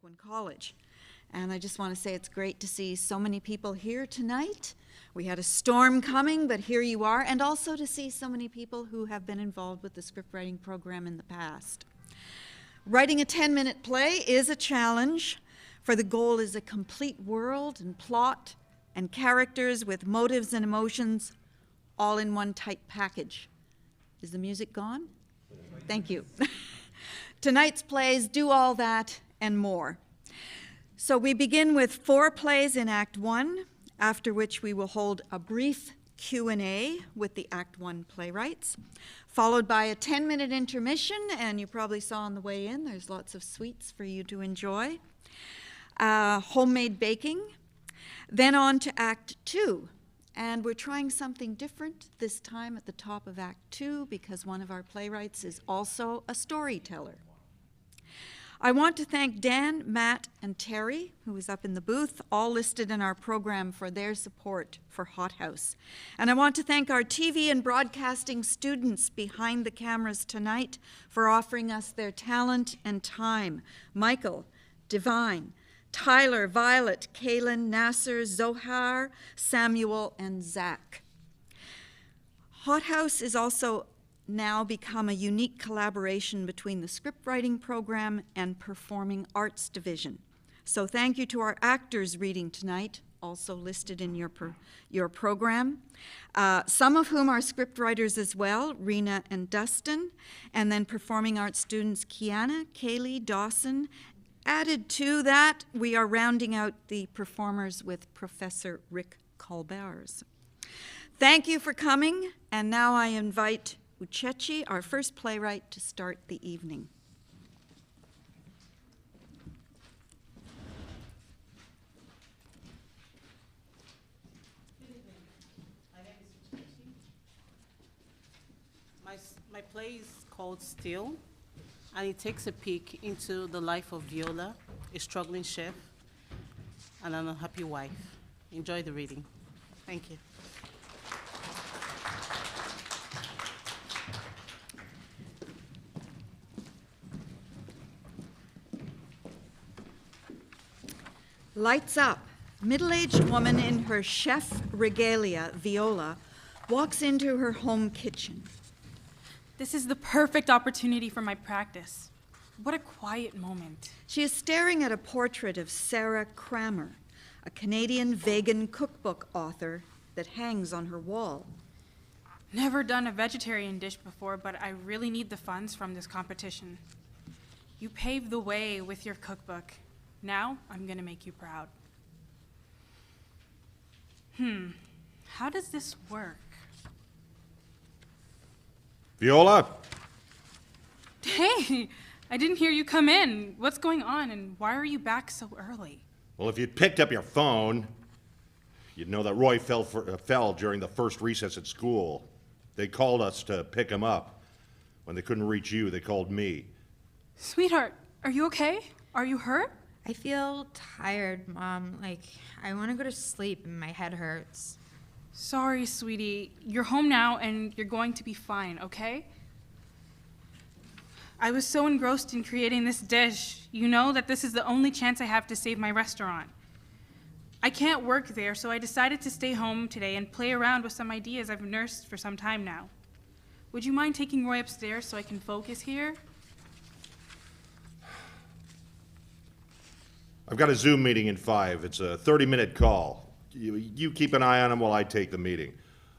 Algonquin College. And I just want to say it's great to see so many people here tonight. We had a storm coming, but here you are, and also to see so many people who have been involved with the scriptwriting program in the past. Writing a 10-minute play is a challenge, for the goal is a complete world and plot and characters with motives and emotions all in one tight package. Is the music gone? Thank you. Tonight's plays do all that and more. So we begin with 4 plays in Act 1, after which we will hold a brief Q&A with the Act 1 playwrights, followed by a 10-minute intermission, and you probably saw on the way in, there's lots of sweets for you to enjoy, homemade baking, then on to Act 2. And we're trying something different this time at the top of Act 2 because one of our playwrights is also a storyteller. I want to thank Dan, Matt, and Terry, who is up in the booth, all listed in our program for their support for Hothouse. And I want to thank our TV and broadcasting students behind the cameras tonight for offering us their talent and time. Michael, Divine, Tyler, Violet, Kaylin, Nasser, Zohar, Samuel, and Zach. Hothouse is also now become a unique collaboration between the scriptwriting program and performing arts division. So thank you to our actors reading tonight, also listed in your program, some of whom are scriptwriters as well, Rena and Dustin, and then performing arts students Kiana, Kaylee, Dawson. Added to that, we are rounding out the performers with Professor Rick Colbars. Thank you for coming, and now I invite Uchechi, our first playwright, to start the evening. Good evening. My name is Uchechi. My play is called Still, and it takes a peek into the life of Viola, a struggling chef, and an unhappy wife. Enjoy the reading. Thank you. Lights up. Middle-aged woman in her chef regalia, Viola, walks into her home kitchen. This is the perfect opportunity for my practice. What a quiet moment. She is staring at a portrait of Sarah Kramer, a Canadian vegan cookbook author that hangs on her wall. Never done a vegetarian dish before, but I really need the funds from this competition. You paved the way with your cookbook. Now I'm gonna make you proud. How does this work? Viola? Hey, I didn't hear you come in. What's going on, and why are you back so early? Well, if you'd picked up your phone, you'd know that Roy fell during the first recess at school. They called us to pick him up. When they couldn't reach you, they called me. Sweetheart, are you okay? Are you hurt? I feel tired, Mom. I want to go to sleep and my head hurts. Sorry, sweetie. You're home now and you're going to be fine, okay? I was so engrossed in creating this dish. You know that this is the only chance I have to save my restaurant. I can't work there, so I decided to stay home today and play around with some ideas I've nursed for some time now. Would you mind taking Roy upstairs so I can focus here? I've got a Zoom meeting in 5. It's a 30-minute call. You keep an eye on him while I take the meeting.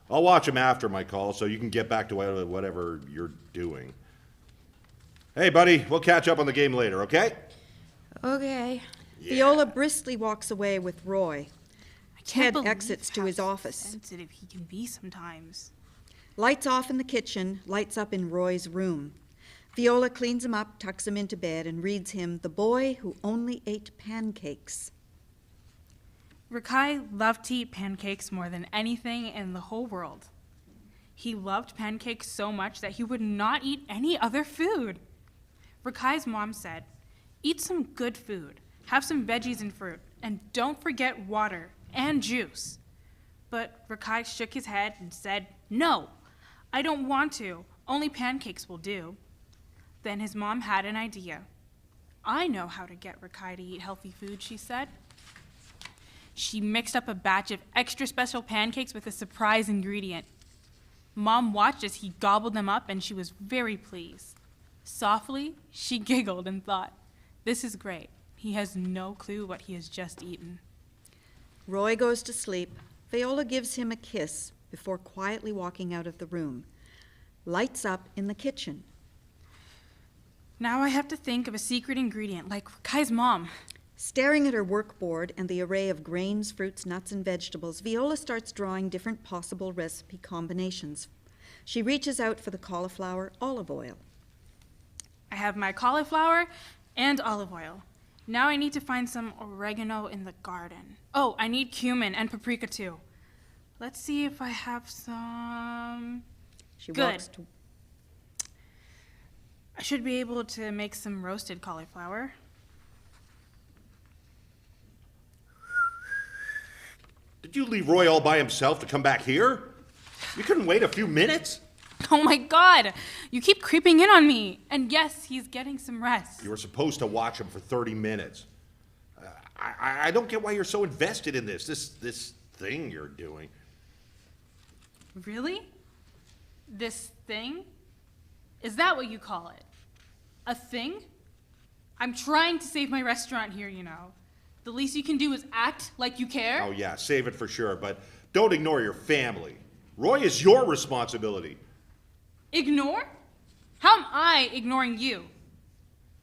I'll watch him after my call so you can get back to whatever you're doing. Hey, buddy, we'll catch up on the game later, okay? Okay. Yeah. Viola briskly walks away with Roy. I can't Ted believe exits to how his office. sensitive he can be sometimes. Lights off in the kitchen, lights up in Roy's room. Viola cleans him up, tucks him into bed, and reads him The Boy Who Only Ate Pancakes. Rakai loved to eat pancakes more than anything in the whole world. He loved pancakes so much that he would not eat any other food. Rakai's mom said, "Eat some good food, have some veggies and fruit, and don't forget water and juice." But Rakai shook his head and said, "No, I don't want to. Only pancakes will do." Then his mom had an idea. I know how to get Rakai to eat healthy food, she said. She mixed up a batch of extra special pancakes with a surprise ingredient. Mom watched as he gobbled them up, and she was very pleased. Softly, she giggled and thought, "This is great. He has no clue what he has just eaten." Roy goes to sleep. Viola gives him a kiss before quietly walking out of the room. Lights up in the kitchen. Now I have to think of a secret ingredient, like Rakai's mom. Staring at her workboard and the array of grains, fruits, nuts, and vegetables, Viola starts drawing different possible recipe combinations. She reaches out for the cauliflower olive oil. I have my cauliflower and olive oil. Now I need to find some oregano in the garden. Oh, I need cumin and paprika too. Let's see if I have some. She Good. walks to I should be able to make some roasted cauliflower. Did you leave Roy all by himself to come back here? You couldn't wait a few minutes? Oh my God! You keep creeping in on me. And yes, he's getting some rest. You were supposed to watch him for 30 minutes. I don't get why you're so invested in this thing you're doing. Really? This thing? Is that what you call it? A thing? I'm trying to save my restaurant here, you know. The least you can do is act like you care. Oh yeah, save it for sure, but don't ignore your family. Roy is your responsibility. Ignore? How am I ignoring you?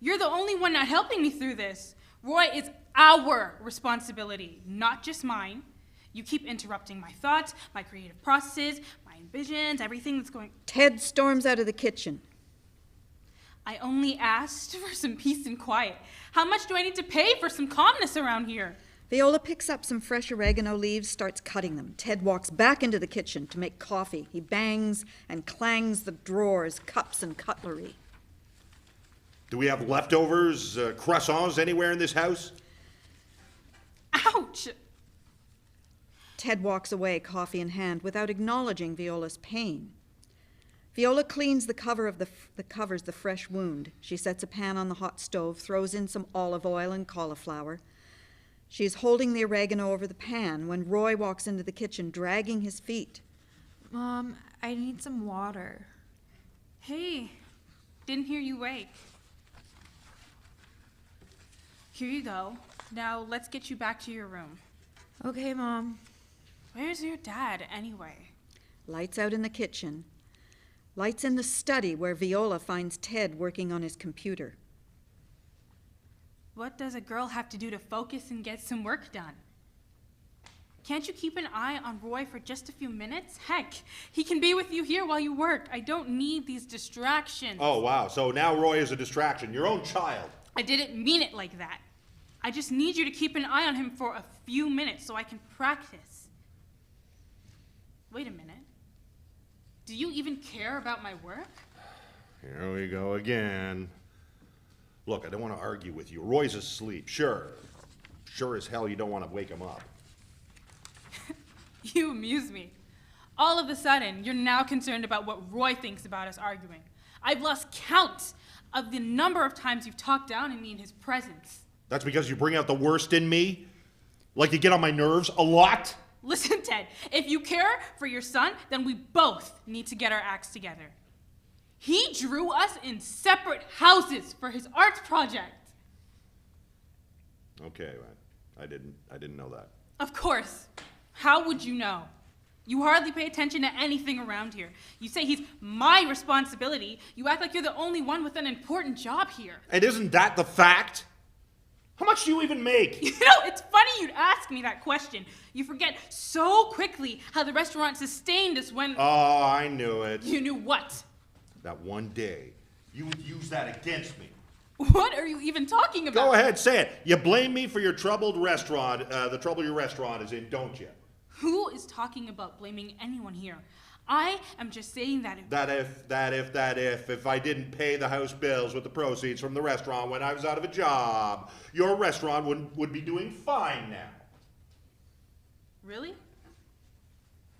You're the only one not helping me through this. Roy is our responsibility, not just mine. You keep interrupting my thoughts, my creative processes, my visions, everything that's going. Ted storms out of the kitchen. I only asked for some peace and quiet. How much do I need to pay for some calmness around here? Viola picks up some fresh oregano leaves, starts cutting them. Ted walks back into the kitchen to make coffee. He bangs and clangs the drawers, cups, and cutlery. Do we have leftovers, croissants anywhere in this house? Ouch! Ted walks away, coffee in hand, without acknowledging Viola's pain. Viola cleans the covers the fresh wound. She sets a pan on the hot stove, throws in some olive oil and cauliflower. She is holding the oregano over the pan when Roy walks into the kitchen, dragging his feet. Mom, I need some water. Hey, didn't hear you wake. Here you go. Now let's get you back to your room. Okay, Mom. Where's your dad, anyway? Lights out in the kitchen. Lights in the study where Viola finds Ted working on his computer. What does a girl have to do to focus and get some work done? Can't you keep an eye on Roy for just a few minutes? Heck, he can be with you here while you work. I don't need these distractions. Oh, wow. So now Roy is a distraction. Your own child. I didn't mean it like that. I just need you to keep an eye on him for a few minutes so I can practice. Wait a minute. Do you even care about my work? Here we go again. Look, I don't want to argue with you. Roy's asleep. Sure as hell you don't want to wake him up. You amuse me. All of a sudden, you're now concerned about what Roy thinks about us arguing. I've lost count of the number of times you've talked down on me in his presence. That's because you bring out the worst in me? Like you get on my nerves a lot? Listen, Ted, if you care for your son, then we both need to get our acts together. He drew us in separate houses for his arts project. Okay, I didn't know that. Of course. How would you know? You hardly pay attention to anything around here. You say he's my responsibility. You act like you're the only one with an important job here. And isn't that the fact? How much do you even make? You know, it's funny you'd ask me that question. You forget so quickly how the restaurant sustained us when... Oh, I knew it. You knew what? That one day, you would use that against me. What are you even talking about? Go ahead, say it. You blame me for your troubled restaurant, the trouble your restaurant is in, don't you? Who is talking about blaming anyone here? I am just saying that if I didn't pay the house bills with the proceeds from the restaurant when I was out of a job, your restaurant would be doing fine now. Really?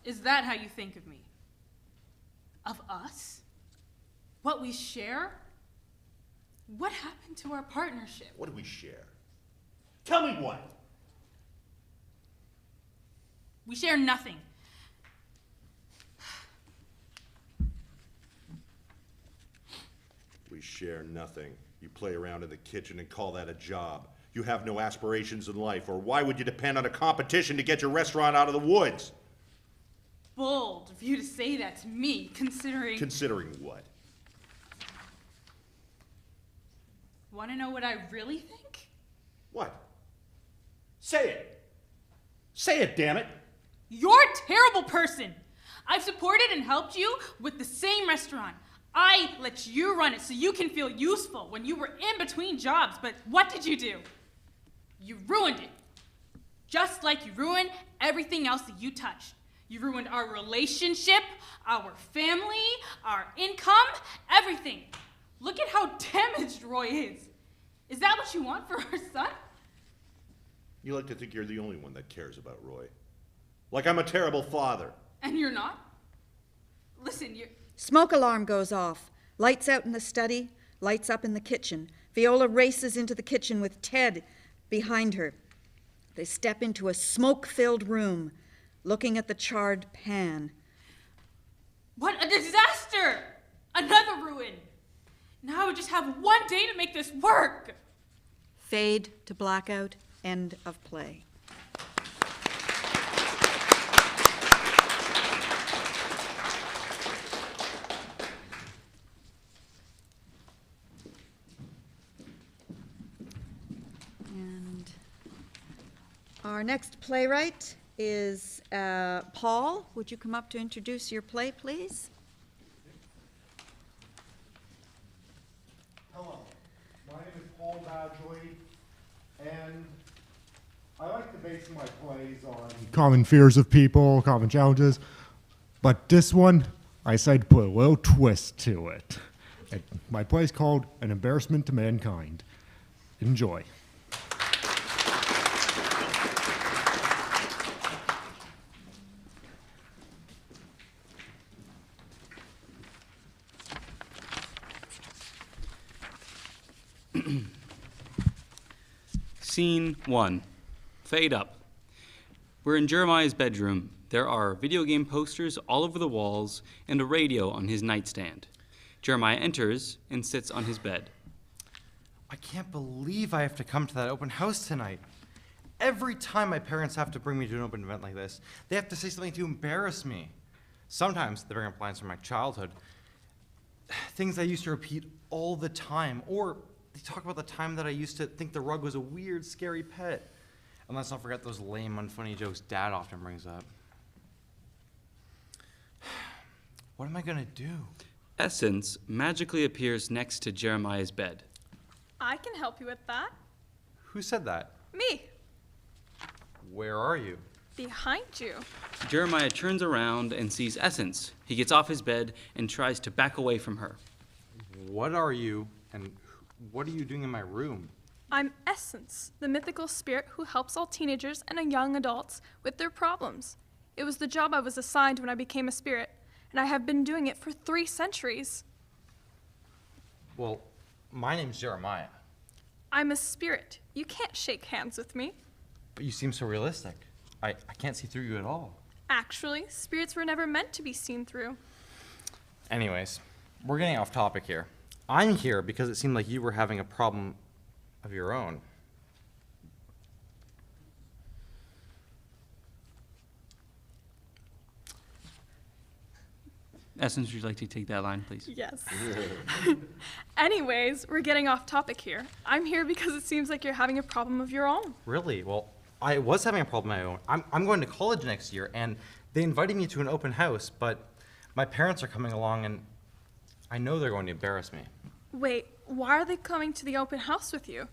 Is that how you think of me? Of us? What we share? What happened to our partnership? What do we share? Tell me what? We share nothing. We share nothing. You play around in the kitchen and call that a job. You have no aspirations in life, or why would you depend on a competition to get your restaurant out of the woods? Bold of you to say that to me, considering... Considering what? Want to know what I really think? What? Say it. Say it, damn it. You're a terrible person. I've supported and helped you with the same restaurant. I let you run it so you can feel useful when you were in between jobs, but what did you do? You ruined it. Just like you ruined everything else that you touched. You ruined our relationship, our family, our income, everything. Look at how damaged Roy is. Is that what you want for our son? You like to think you're the only one that cares about Roy. Like I'm a terrible father. And you're not? Listen, you're... Smoke alarm goes off. Lights out in the study, lights up in the kitchen. Viola races into the kitchen with Ted behind her. They step into a smoke-filled room, looking at the charred pan. What a disaster! Another ruin! Now we just have one day to make this work! Fade to blackout, end of play. And our next playwright is Paul. Would you come up to introduce your play, please? Hello, my name is Paul Badgley, and I like to base my plays on common fears of people, common challenges, but this one, I decided to put a little twist to it. My play is called An Embarrassment to Mankind. Enjoy. Scene 1. Fade up. We're in Jeremiah's bedroom. There are video game posters all over the walls and a radio on his nightstand. Jeremiah enters and sits on his bed. I can't believe I have to come to that open house tonight. Every time my parents have to bring me to an open event like this, they have to say something to embarrass me. Sometimes they bring up lines from my childhood, things I used to repeat all the time, or they talk about the time that I used to think the rug was a weird, scary pet. And let's not forget those lame, unfunny jokes Dad often brings up. What am I gonna do? Essence magically appears next to Jeremiah's bed. I can help you with that. Who said that? Me, Where are you? behind you. Jeremiah turns around and sees Essence. He gets off his bed and tries to back away from her. What are you, and what are you doing in my room? I'm Essence, the mythical spirit who helps all teenagers and young adults with their problems. It was the job I was assigned when I became a spirit, and I have been doing it for 3 centuries. Well, my name's Jeremiah. I'm a spirit. You can't shake hands with me. But you seem so realistic. I can't see through you at all. Actually, spirits were never meant to be seen through. Anyways, we're getting off topic here. I'm here because it seemed like you were having a problem of your own. Essence, would you like to take that line, please? Yes. Anyways, we're getting off topic here. I'm here because it seems like you're having a problem of your own. Really? Well, I was having a problem of my own. I'm going to college next year, and they invited me to an open house, but my parents are coming along, and I know they're going to embarrass me. Wait, why are they coming to the open house with you?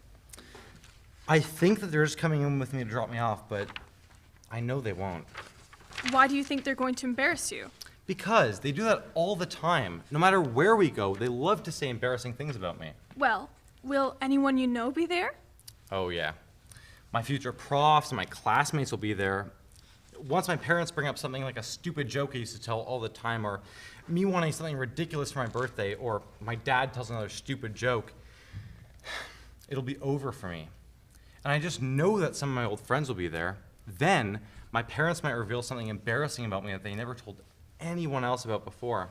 I think that they're just coming in with me to drop me off, but I know they won't. Why do you think they're going to embarrass you? Because they do that all the time. No matter where we go, they love to say embarrassing things about me. Well, will anyone you know be there? Oh, yeah. My future profs and my classmates will be there. Once my parents bring up something like a stupid joke I used to tell all the time, or me wanting something ridiculous for my birthday, or my dad tells another stupid joke, It'll be over for me. And I just know that some of my old friends will be there. Then, my parents might reveal something embarrassing about me that they never told anyone else about before.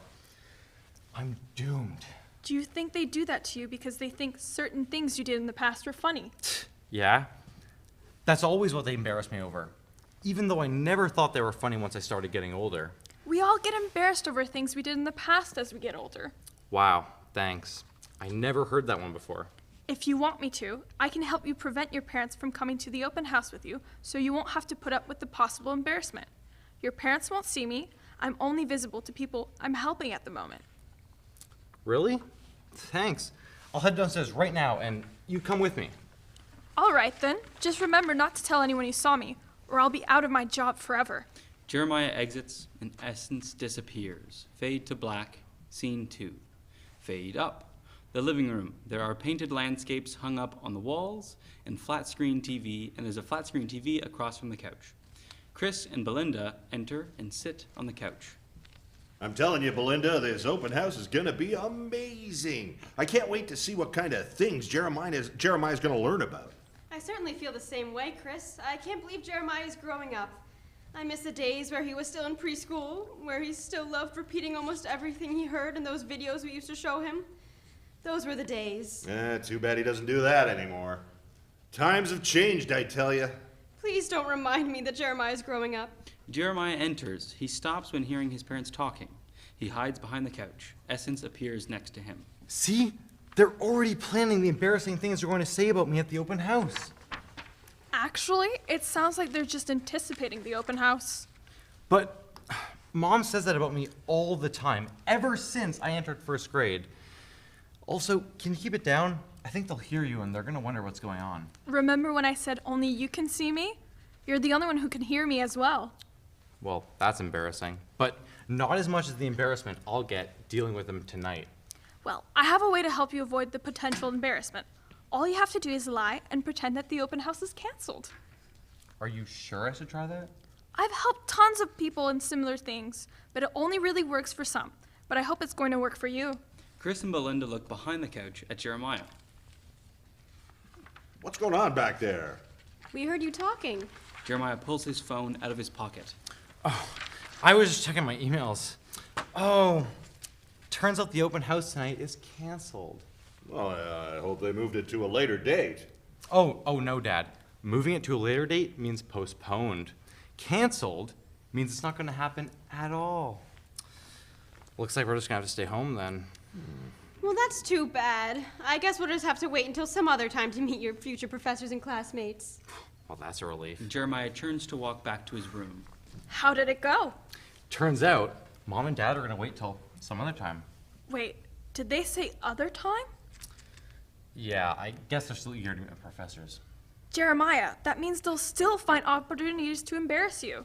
I'm doomed. Do you think they do that to you because they think certain things you did in the past were funny? Yeah? That's always what they embarrass me over. Even though I never thought they were funny once I started getting older. We all get embarrassed over things we did in the past as we get older. Wow, thanks. I never heard that one before. If you want me to, I can help you prevent your parents from coming to the open house with you so you won't have to put up with the possible embarrassment. Your parents won't see me. I'm only visible to people I'm helping at the moment. Really? Thanks. I'll head downstairs right now and you come with me. All right then, just remember not to tell anyone you saw me, or I'll be out of my job forever. Jeremiah exits and Essence disappears. Fade to black. Scene 2. Fade up. The living room. There are painted landscapes hung up on the walls and flat screen TV, and there's a flat screen TV across from the couch. Chris and Belinda enter and sit on the couch. I'm telling you, Belinda, this open house is gonna be amazing. I can't wait to see what kind of things Jeremiah's gonna learn about. I certainly feel the same way, Chris. I can't believe Jeremiah is growing up. I miss the days where he was still in preschool, where he still loved repeating almost everything he heard in those videos we used to show him. Those were the days. Too bad he doesn't do that anymore. Times have changed, I tell you. Please don't remind me that Jeremiah is growing up. Jeremiah enters. He stops when hearing his parents talking. He hides behind the couch. Essence appears next to him. See? They're already planning the embarrassing things they're going to say about me at the open house. Actually, it sounds like they're just anticipating the open house. But Mom says that about me all the time, ever since I entered first grade. Also, can you keep it down? I think they'll hear you and they're going to wonder what's going on. Remember when I said only you can see me? You're the only one who can hear me as well. Well, that's embarrassing. But not as much as the embarrassment I'll get dealing with them tonight. Well, I have a way to help you avoid the potential embarrassment. All you have to do is lie and pretend that the open house is canceled. Are you sure I should try that? I've helped tons of people in similar things, but it only really works for some. But I hope it's going to work for you. Chris and Belinda look behind the couch at Jeremiah. What's going on back there? We heard you talking. Jeremiah pulls his phone out of his pocket. Oh, I was just checking my emails. Oh, turns out the open house tonight is canceled. Well, I hope they moved it to a later date. Oh, no, Dad. Moving it to a later date means postponed. Canceled means it's not going to happen at all. Looks like we're just going to have to stay home then. Well, that's too bad. I guess we'll just have to wait until some other time to meet your future professors and classmates. Well, that's a relief. Jeremiah turns to walk back to his room. How did it go? Turns out, Mom and Dad are going to wait till some other time. Wait, did they say other time? Yeah, I guess they're still eager to meet with professors. Jeremiah, that means they'll still find opportunities to embarrass you.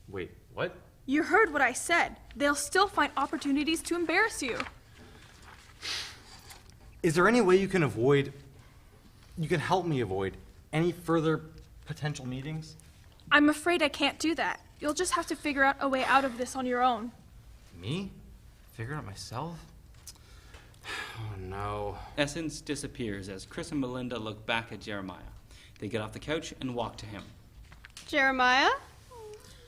Wait, what? You heard what I said. They'll still find opportunities to embarrass you. Is there any way you can help me avoid any further potential meetings? I'm afraid I can't do that. You'll just have to figure out a way out of this on your own. Me? Figure it out myself? Oh, no. Essence disappears as Chris and Belinda look back at Jeremiah. They get off the couch and walk to him. Jeremiah?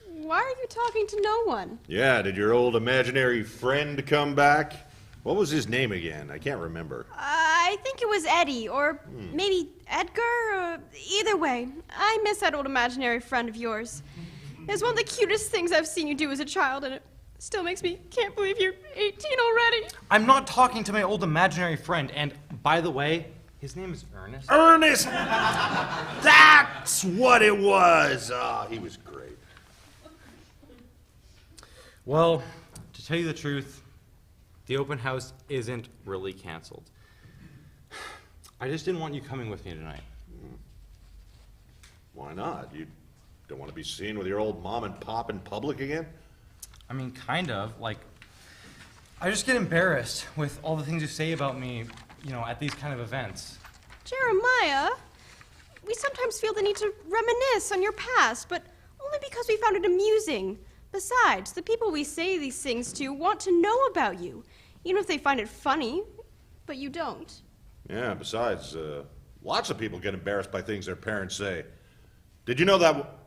Why are you talking to no one? Yeah, did your old imaginary friend come back? What was his name again? I can't remember. I think it was Eddie, or maybe Edgar. Either way, I miss that old imaginary friend of yours. It's one of the cutest things I've seen you do as a child, and it still makes me can't believe you're 18 already. I'm not talking to my old imaginary friend, and by the way, his name is Ernest. Ernest! That's what it was! Oh, he was great. Well, to tell you the truth, the open house isn't really canceled. I just didn't want you coming with me tonight. Why not? You don't want to be seen with your old mom and pop in public again? I mean, kind of. Like, I just get embarrassed with all the things you say about me, at these kind of events. Jeremiah, we sometimes feel the need to reminisce on your past, but only because we found it amusing. Besides, the people we say these things to want to know about you, even if they find it funny, but you don't. Yeah, besides, lots of people get embarrassed by things their parents say. Did you know that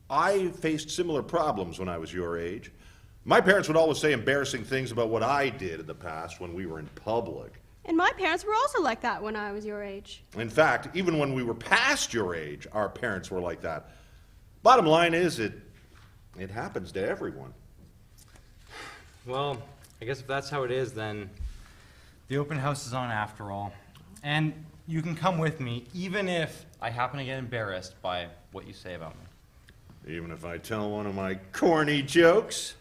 I faced similar problems when I was your age? My parents would always say embarrassing things about what I did in the past when we were in public. And my parents were also like that when I was your age. In fact, even when we were past your age, our parents were like that. Bottom line is, it happens to everyone. Well, I guess if that's how it is, then the open house is on after all. And you can come with me, even if I happen to get embarrassed by what you say about me. Even if I tell one of my corny jokes?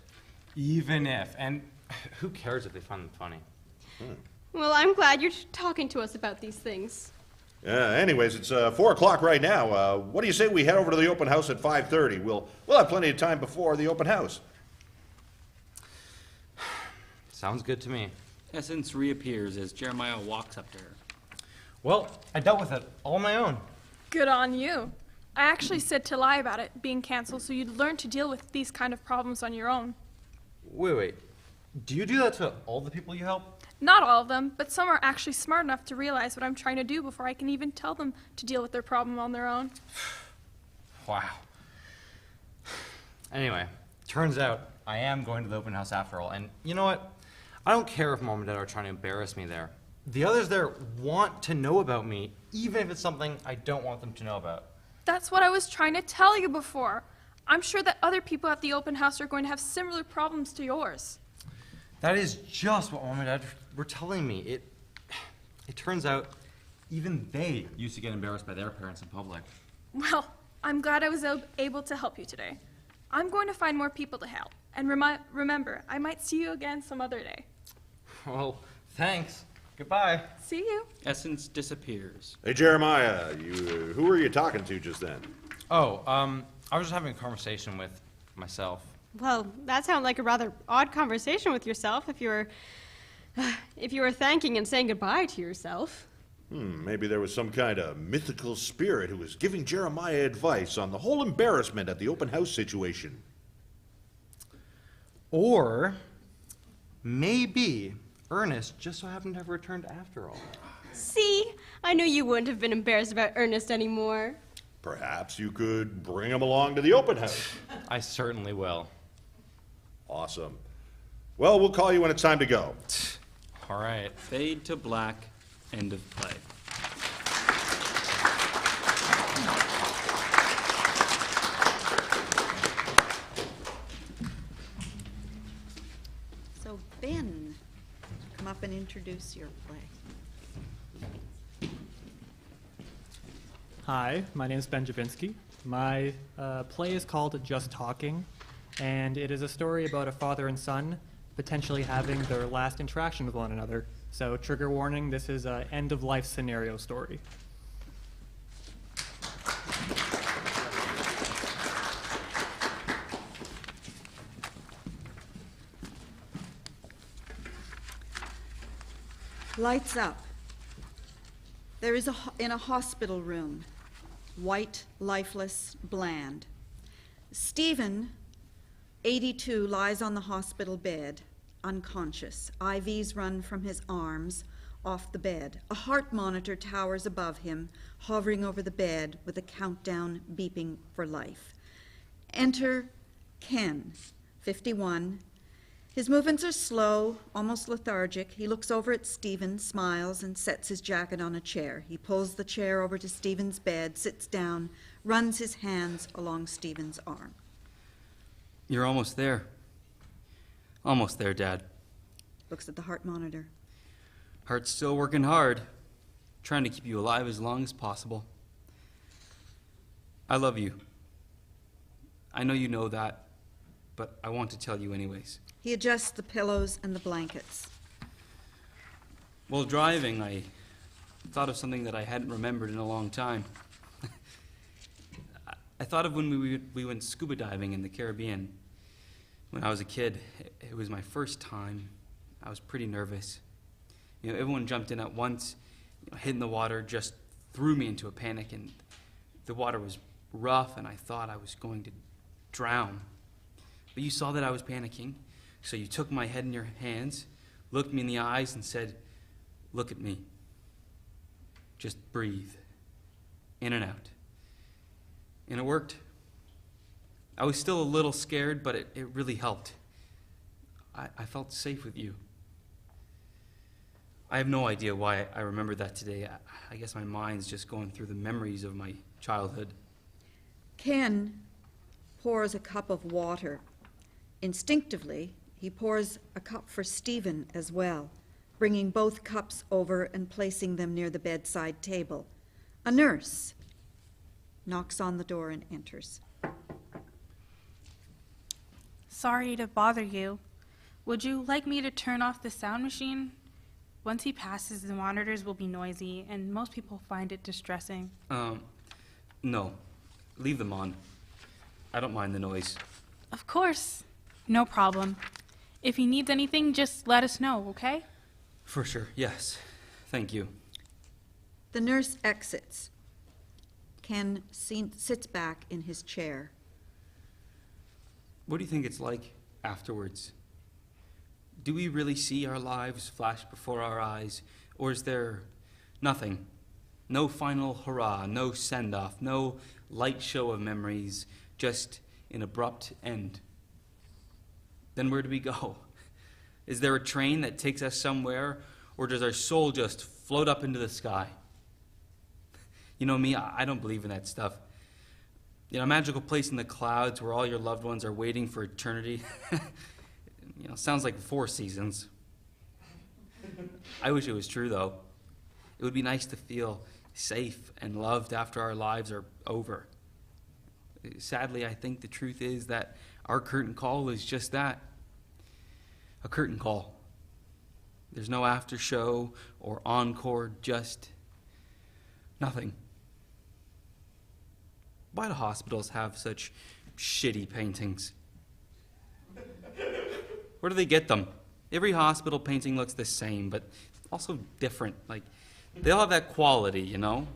Even if. And who cares if they find them funny? Well, I'm glad you're talking to us about these things. Anyways, it's 4 o'clock right now. What do you say we head over to the open house at 5:30? We'll have plenty of time before the open house. Sounds good to me. Essence reappears as Jeremiah walks up to her. Well, I dealt with it all on my own. Good on you. I actually said to lie about it being canceled so you'd learn to deal with these kind of problems on your own. Wait. Do you do that to all the people you help? Not all of them, but some are actually smart enough to realize what I'm trying to do before I can even tell them to deal with their problem on their own. Wow. Anyway, turns out I am going to the open house after all, and you know what? I don't care if Mom and Dad are trying to embarrass me there. The others there want to know about me, even if it's something I don't want them to know about. That's what I was trying to tell you before. I'm sure that other people at the open house are going to have similar problems to yours. That is just what Mom and Dad were telling me. It turns out even they used to get embarrassed by their parents in public. Well, I'm glad I was able to help you today. I'm going to find more people to help. And remember, I might see you again some other day. Well, thanks. Goodbye. See you. Essence disappears. Hey, Jeremiah, who were you talking to just then? Oh, I was just having a conversation with myself. Well, that sounded like a rather odd conversation with yourself if you were thanking and saying goodbye to yourself. Maybe there was some kind of mythical spirit who was giving Jeremiah advice on the whole embarrassment at the open house situation. Or maybe Ernest just so happened to have returned after all. See? I knew you wouldn't have been embarrassed about Ernest anymore. Perhaps you could bring him along to the open house. I certainly will. Awesome. Well, we'll call you when it's time to go. All right. Fade to black. End of play. So, Ben, come up and introduce your play. Hi, my name is Ben Jabinsky. My play is called Just Talking, and it is a story about a father and son potentially having their last interaction with one another. So, trigger warning, this is an end-of-life scenario story. Lights up. There is in a hospital room, white, lifeless, bland. Stephen, 82, lies on the hospital bed, unconscious. IVs run from his arms off the bed. A heart monitor towers above him, hovering over the bed with a countdown beeping for life. Enter Ken, 51. His movements are slow, almost lethargic. He looks over at Stephen, smiles, and sets his jacket on a chair. He pulls the chair over to Stephen's bed, sits down, runs his hands along Stephen's arm. You're almost there. Almost there, Dad. Looks at the heart monitor. Heart's still working hard, trying to keep you alive as long as possible. I love you. I know you know that, but I want to tell you anyways. He adjusts the pillows and the blankets. While driving, I thought of something that I hadn't remembered in a long time. I thought of when we went scuba diving in the Caribbean. When I was a kid, it was my first time. I was pretty nervous. Everyone jumped in at once, hitting the water just threw me into a panic, and the water was rough, and I thought I was going to drown. But you saw that I was panicking, so you took my head in your hands, looked me in the eyes, and said, "Look at me." Just breathe. In and out. And it worked. I was still a little scared, but it really helped. I felt safe with you. I have no idea why I remember that today. I guess my mind's just going through the memories of my childhood. Ken pours a cup of water. Instinctively, he pours a cup for Stephen as well, bringing both cups over and placing them near the bedside table. A nurse knocks on the door and enters. Sorry to bother you. Would you like me to turn off the sound machine? Once he passes, the monitors will be noisy, and most people find it distressing. No. Leave them on. I don't mind the noise. Of course. No problem. If he needs anything, just let us know, okay? For sure, yes. Thank you. The nurse exits. Ken sits back in his chair. What do you think it's like afterwards? Do we really see our lives flash before our eyes, or is there nothing? No final hurrah, no send-off, no light show of memories, just an abrupt end. Then where do we go? Is there a train that takes us somewhere, or does our soul just float up into the sky? You know me, I don't believe in that stuff. You know, a magical place in the clouds where all your loved ones are waiting for eternity. You know, sounds like 4 seasons. I wish it was true, though. It would be nice to feel safe and loved after our lives are over. Sadly, I think the truth is that our curtain call is just that. A curtain call. There's no after show or encore, just nothing. Why do hospitals have such shitty paintings? Where do they get them? Every hospital painting looks the same, but also different. Like, they all have that quality, you know?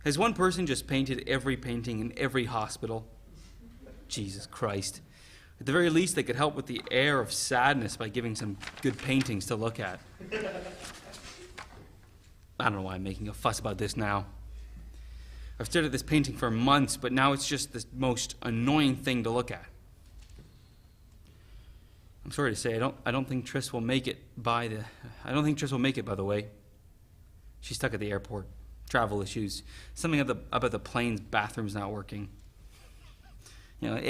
Has one person just painted every painting in every hospital? Jesus Christ. At the very least, they could help with the air of sadness by giving some good paintings to look at. I don't know why I'm making a fuss about this now. I've stared at this painting for months, but now it's just the most annoying thing to look at. I'm sorry to say, I don't think Triss will make it by the way. She's stuck at the airport. Travel issues. Something about the plane's bathroom's not working. You know,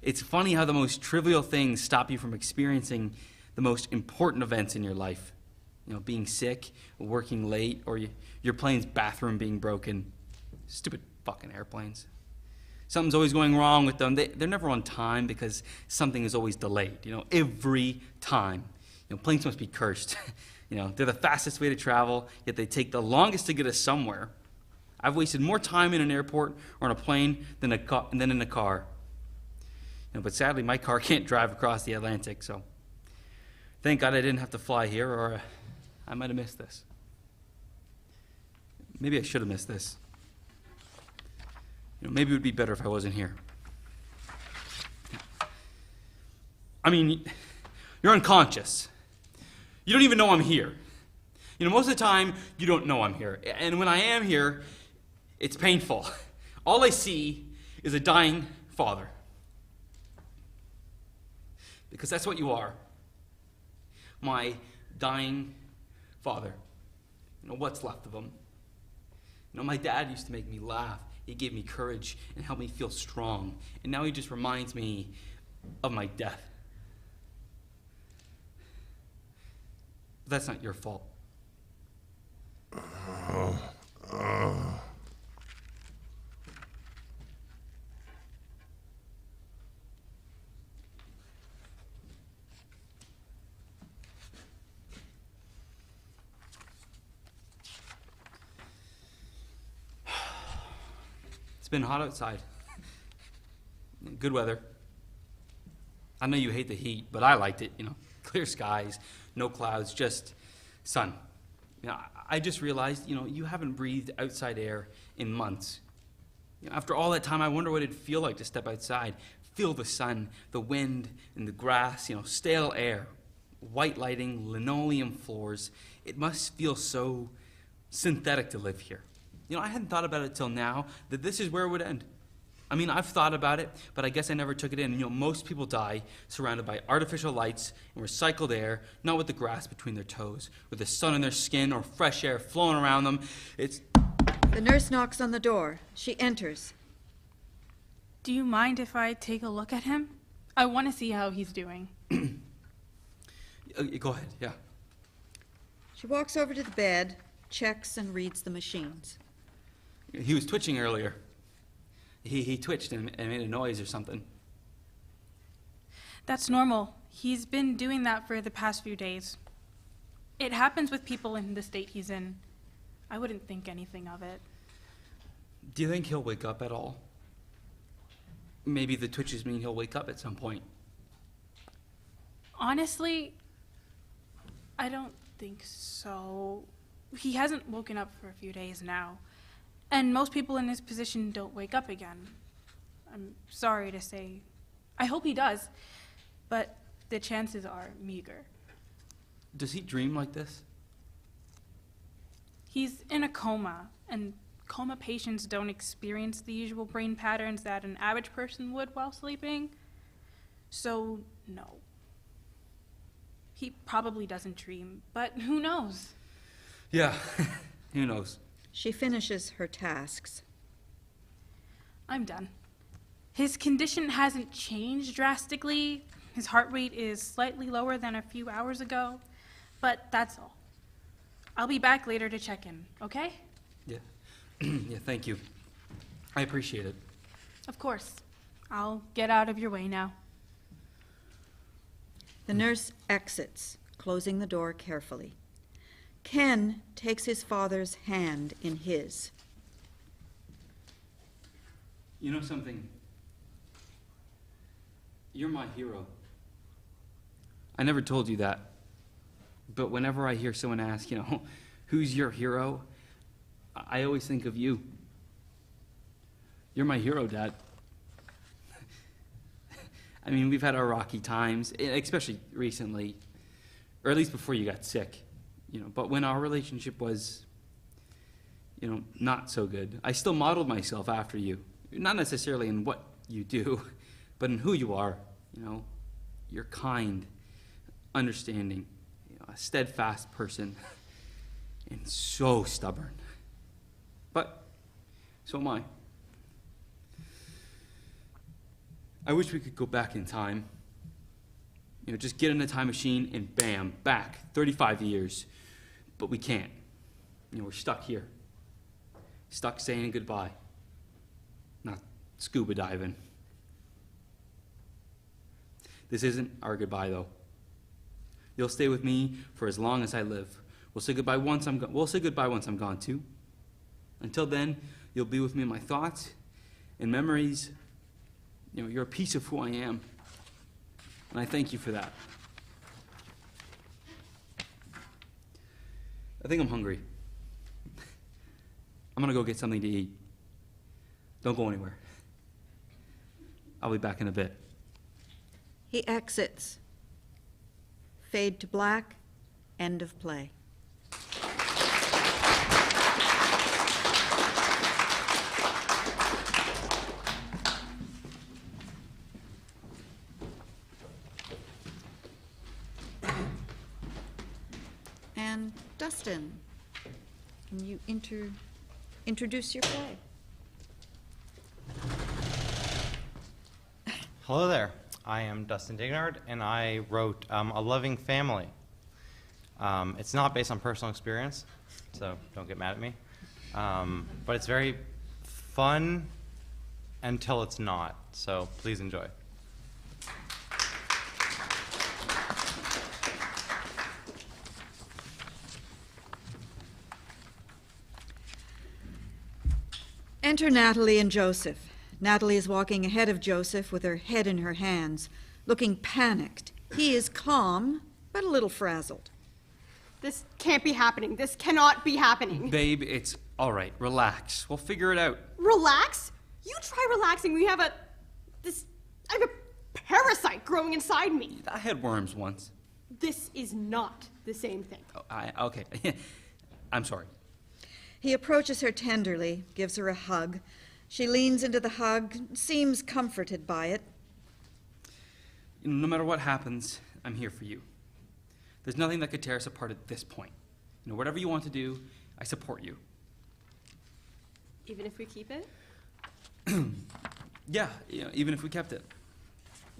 it's funny how the most trivial things stop you from experiencing the most important events in your life. You know, being sick, working late, or your plane's bathroom being broken. Stupid fucking airplanes. Something's always going wrong with them. They're never on time because something is always delayed, you know, every time. You know, planes must be cursed. You know, they're the fastest way to travel, yet they take the longest to get us somewhere. I've wasted more time in an airport or on a plane than in a car. You know, but sadly, my car can't drive across the Atlantic, so thank God I didn't have to fly here, or I might have missed this. Maybe I should have missed this. You know, maybe it would be better if I wasn't here. I mean, you're unconscious. You don't even know I'm here. You know, most of the time, you don't know I'm here. And when I am here, it's painful. All I see is a dying father. Because that's what you are. My dying father. You know, what's left of him. You know, my dad used to make me laugh. He gave me courage and helped me feel strong. And now he just reminds me of my death. But that's not your fault. It's been hot outside. Good weather. I know you hate the heat, but I liked it, you know. Clear skies, no clouds, just sun. You know, I just realized, you know, you haven't breathed outside air in months. You know, after all that time, I wonder what it'd feel like to step outside, feel the sun, the wind, and the grass, you know, stale air, white lighting, linoleum floors. It must feel so synthetic to live here. I hadn't thought about it till now that this is where it would end. I mean, I've thought about it, but I guess I never took it in. Most people die surrounded by artificial lights and recycled air, not with the grass between their toes, with the sun on their skin or fresh air flowing around them. The nurse knocks on the door. She enters. Do you mind if I take a look at him? I want to see how he's doing. Go ahead, yeah. She walks over to the bed, checks and reads the machines. He was twitching earlier. He twitched and made a noise or something. That's normal. He's been doing that for the past few days. It happens with people in the state he's in. I wouldn't think anything of it. Do you think he'll wake up at all? Maybe the twitches mean he'll wake up at some point. Honestly, I don't think so. He hasn't woken up for a few days now. And most people in his position don't wake up again. I'm sorry to say. I hope he does, but the chances are meager. Does he dream like this? He's in a coma, and coma patients don't experience the usual brain patterns that an average person would while sleeping. So, no. He probably doesn't dream, but who knows? Yeah, who knows? She finishes her tasks. I'm done. His condition hasn't changed drastically. His heart rate is slightly lower than a few hours ago, but that's all. I'll be back later to check in, okay? Yeah. Yeah, thank you. I appreciate it. Of course. I'll get out of your way now. The nurse exits, closing the door carefully. Ken takes his father's hand in his. You know something? You're my hero. I never told you that. But whenever I hear someone ask, who's your hero? I always think of you. You're my hero, Dad. I mean, we've had our rocky times, especially recently, or at least before you got sick. But when our relationship was, not so good, I still modeled myself after you. Not necessarily in what you do, but in who you are. You're kind, understanding, a steadfast person, and so stubborn. But so am I. I wish we could go back in time. Just get in a time machine and bam, back 35 years. But we can't. We're stuck here. Stuck saying goodbye. Not scuba diving. This isn't our goodbye, though. You'll stay with me for as long as I live. We'll say goodbye once I'm gone too. Until then, you'll be with me in my thoughts and memories. You're a piece of who I am. And I thank you for that. I think I'm hungry. I'm gonna go get something to eat. Don't go anywhere. I'll be back in a bit. He exits. Fade to black. End of play. And Dustin, can you introduce your play? Hello there. I am Dustin Dignard, and I wrote A Loving Family. It's not based on personal experience, so don't get mad at me. But it's very fun until it's not, so please enjoy. Enter Natalie and Joseph. Natalie is walking ahead of Joseph with her head in her hands, looking panicked. He is calm, but a little frazzled. This can't be happening. This cannot be happening. Babe, it's all right. Relax. We'll figure it out. Relax? You try relaxing when you have I have a parasite growing inside me. I had worms once. This is not the same thing. Oh, okay. I'm sorry. He approaches her tenderly, gives her a hug. She leans into the hug, seems comforted by it. No matter what happens, I'm here for you. There's nothing that could tear us apart at this point. Whatever you want to do, I support you. Even if we keep it? Yeah, even if we kept it.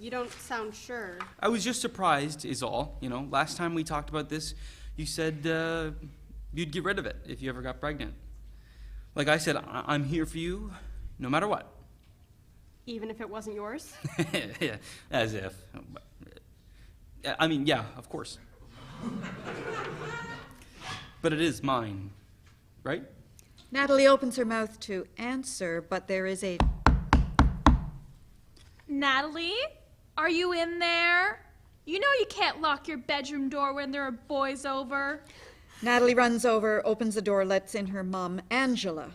You don't sound sure. I was just surprised, is all. Last time we talked about this, you said you'd get rid of it if you ever got pregnant. Like I said, I'm here for you, no matter what. Even if it wasn't yours? Yeah, as if. I mean, yeah, of course. But it is mine, right? Natalie opens her mouth to answer, but there is a... Natalie, are you in there? You know you can't lock your bedroom door when there are boys over. Natalie runs over, opens the door, lets in her mom, Angela.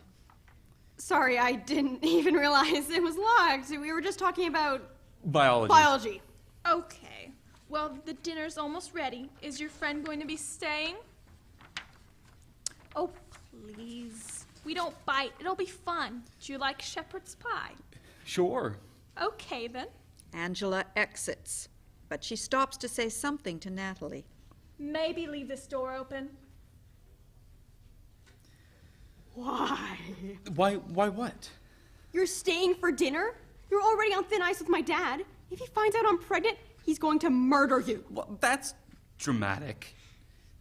Sorry, I didn't even realize it was locked. We were just talking about... Biology. Okay. Well, the dinner's almost ready. Is your friend going to be staying? Oh, please. We don't bite. It'll be fun. Do you like shepherd's pie? Sure. Okay, then. Angela exits, but she stops to say something to Natalie. Maybe leave this door open. Why? Why what? You're staying for dinner? You're already on thin ice with my dad. If he finds out I'm pregnant, he's going to murder you. Well, that's dramatic.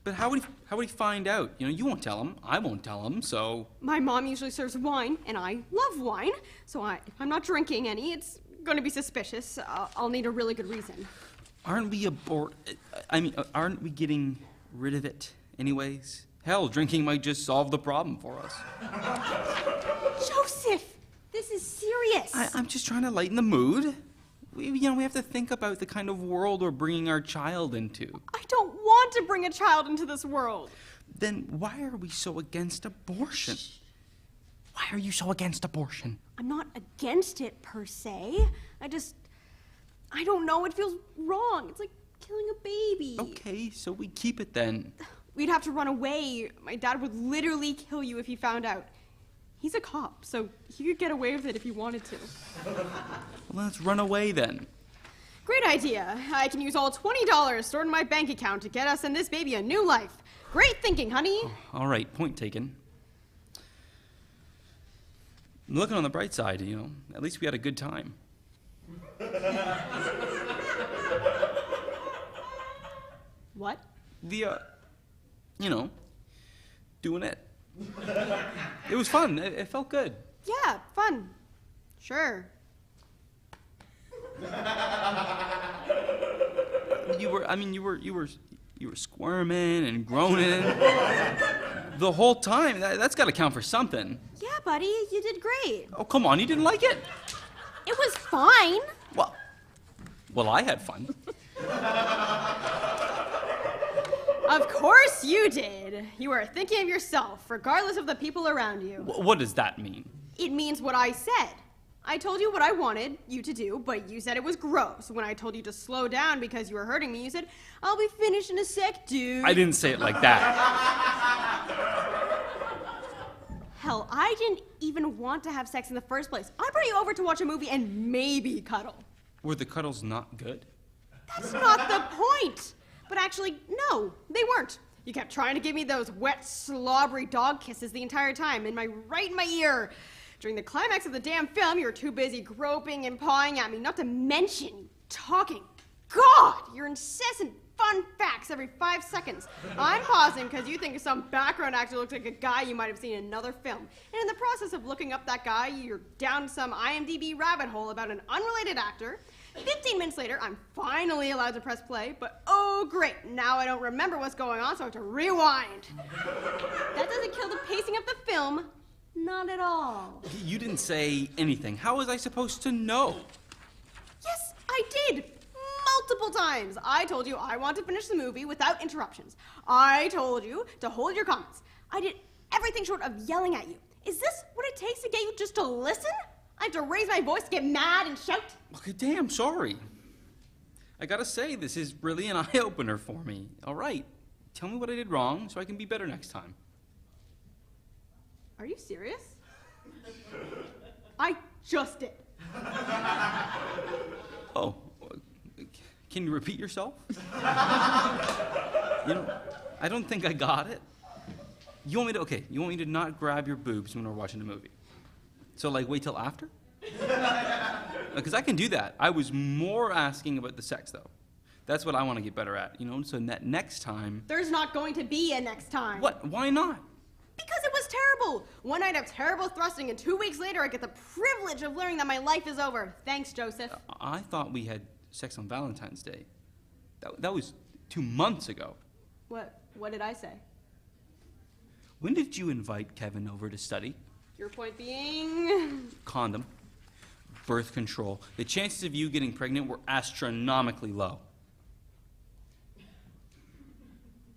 But how would he find out? You won't tell him. I won't tell him, so... My mom usually serves wine, and I love wine. So if I'm not drinking any, it's going to be suspicious. I'll need a really good reason. Aren't we aren't we getting rid of it anyways? Hell, drinking might just solve the problem for us. Joseph, this is serious. I'm just trying to lighten the mood. We have to think about the kind of world we're bringing our child into. I don't want to bring a child into this world. Then why are we so against abortion? Why are you so against abortion? I'm not against it, per se. I don't know, it feels wrong. It's like killing a baby. Okay, so we keep it then. We'd have to run away. My dad would literally kill you if he found out. He's a cop, so he could get away with it if he wanted to. Well, let's run away then. Great idea. I can use all $20 stored in my bank account to get us and this baby a new life. Great thinking, honey. Oh, all right, point taken. Looking on the bright side, at least we had a good time. What? Doing it. It was fun. It felt good. Yeah, fun. Sure. You were squirming and groaning the whole time. That's got to count for something. Yeah, buddy, you did great. Oh, come on, you didn't like it? It was fine. Well, I had fun. Of course you did. You were thinking of yourself, regardless of the people around you. What does that mean? It means what I said. I told you what I wanted you to do, but you said it was gross. When I told you to slow down because you were hurting me, you said, "I'll be finished in a sec, dude." I didn't say it like that. Hell, I didn't even want to have sex in the first place. I brought you over to watch a movie and maybe cuddle. Were the cuddles not good? That's not the point. But actually, no, they weren't. You kept trying to give me those wet, slobbery dog kisses the entire time, right in my ear. During the climax of the damn film, you were too busy groping and pawing at me, not to mention talking. God, your incessant fun facts every 5 seconds. I'm pausing because you think some background actor looks like a guy you might have seen in another film. And in the process of looking up that guy, you're down some IMDb rabbit hole about an unrelated actor. 15 minutes later, I'm finally allowed to press play, but oh great, now I don't remember what's going on, so I have to rewind. That doesn't kill the pacing of the film, not at all. You didn't say anything. How was I supposed to know? Yes, I did. Multiple times. I told you I want to finish the movie without interruptions. I told you to hold your comments. I did everything short of yelling at you. Is this what it takes to get you just to listen? I have to raise my voice, get mad, and shout? Okay, damn, sorry. I gotta say, this is really an eye-opener for me. All right, tell me what I did wrong so I can be better next time. Are you serious? I just did. Oh, can you repeat yourself? I don't think I got it. You want me to not grab your boobs when we're watching a movie? So, like, wait till after? Because I can do that. I was more asking about the sex, though. That's what I want to get better at, so next time... There's not going to be a next time. What? Why not? Because it was terrible. One night of terrible thrusting, and 2 weeks later I get the privilege of learning that my life is over. Thanks, Joseph. I thought we had sex on Valentine's Day. That was 2 months ago. What did I say? When did you invite Kevin over to study? Your point being? Condom. Birth control. The chances of you getting pregnant were astronomically low.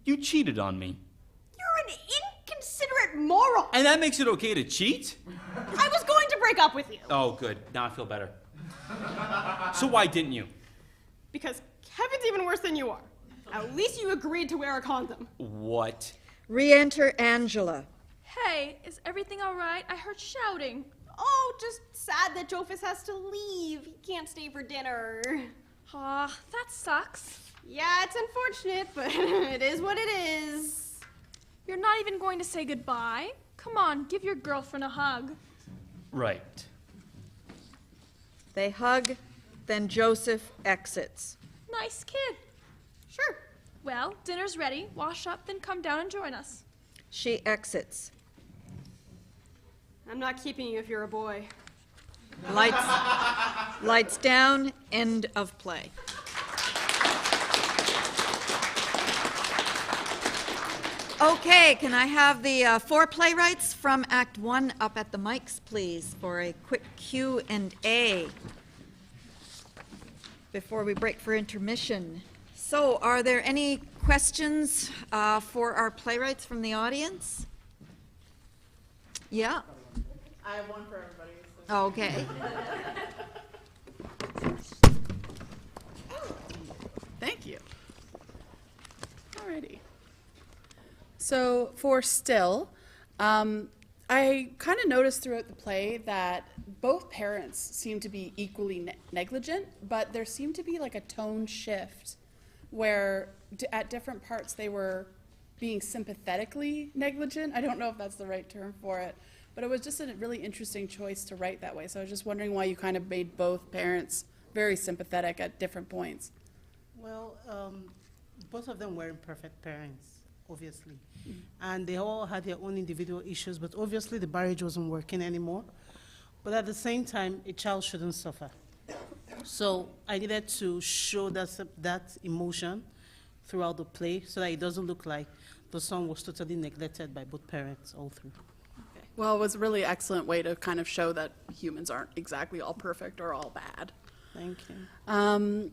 You cheated on me. You're an inconsiderate moron. And that makes it okay to cheat? I was going to break up with you. Oh, good. Now I feel better. So why didn't you? Because Kevin's even worse than you are. At least you agreed to wear a condom. What? Re-enter Angela. Hey, is everything all right? I heard shouting. Oh, just sad that Jofus has to leave. He can't stay for dinner. Aw, that sucks. Yeah, it's unfortunate, but it is what it is. You're not even going to say goodbye? Come on, give your girlfriend a hug. Right. They hug, then Joseph exits. Nice kid. Sure. Well, dinner's ready. Wash up, then come down and join us. She exits. I'm not keeping you if you're a boy. Lights down, end of play. Okay, can I have the 4 playwrights from Act 1 up at the mics, please, for a quick Q&A before we break for intermission. So, are there any questions for our playwrights from the audience? Yeah? I have one for everybody. Okay. Thank you. Alrighty. So for Still, I kind of noticed throughout the play that both parents seem to be equally negligent, but there seemed to be like a tone shift where at different parts they were being sympathetically negligent. I don't know if that's the right term for it, but it was just a really interesting choice to write that way. So I was just wondering why you kind of made both parents very sympathetic at different points. Well, both of them weren't perfect parents, obviously. And they all had their own individual issues, but obviously the marriage wasn't working anymore. But at the same time, a child shouldn't suffer. So I needed to show that emotion throughout the play so that it doesn't look like the son was totally neglected by both parents all through. Well, it was a really excellent way to kind of show that humans aren't exactly all perfect or all bad. Thank you.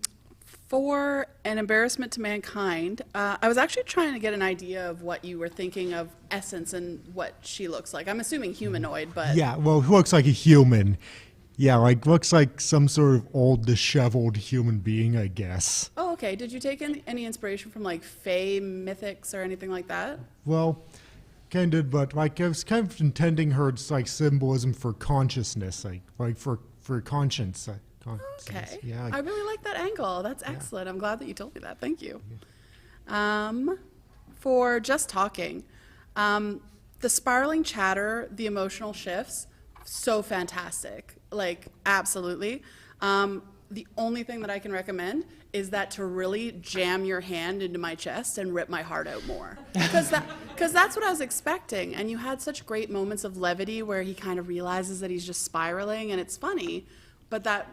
For An Embarrassment to Mankind, I was actually trying to get an idea of what you were thinking of Essence and what she looks like. I'm assuming humanoid, but... Yeah, well, he looks like a human. Yeah, like, looks like some sort of old, disheveled human being, I guess. Oh, okay. Did you take any inspiration from, like, Fae mythics or anything like that? Well, kind of, but, like, I was kind of intending her as, like, symbolism for consciousness, like for conscience. Okay. Yeah. I really like that angle. That's excellent. I'm glad that you told me that. Thank you. For Just Talking, the spiraling chatter, the emotional shifts, so fantastic. Like, absolutely. The only thing that I can recommend is that to really jam your hand into my chest and rip my heart out more. Because that's what I was expecting. And you had such great moments of levity where he kind of realizes that he's just spiraling, and it's funny, but that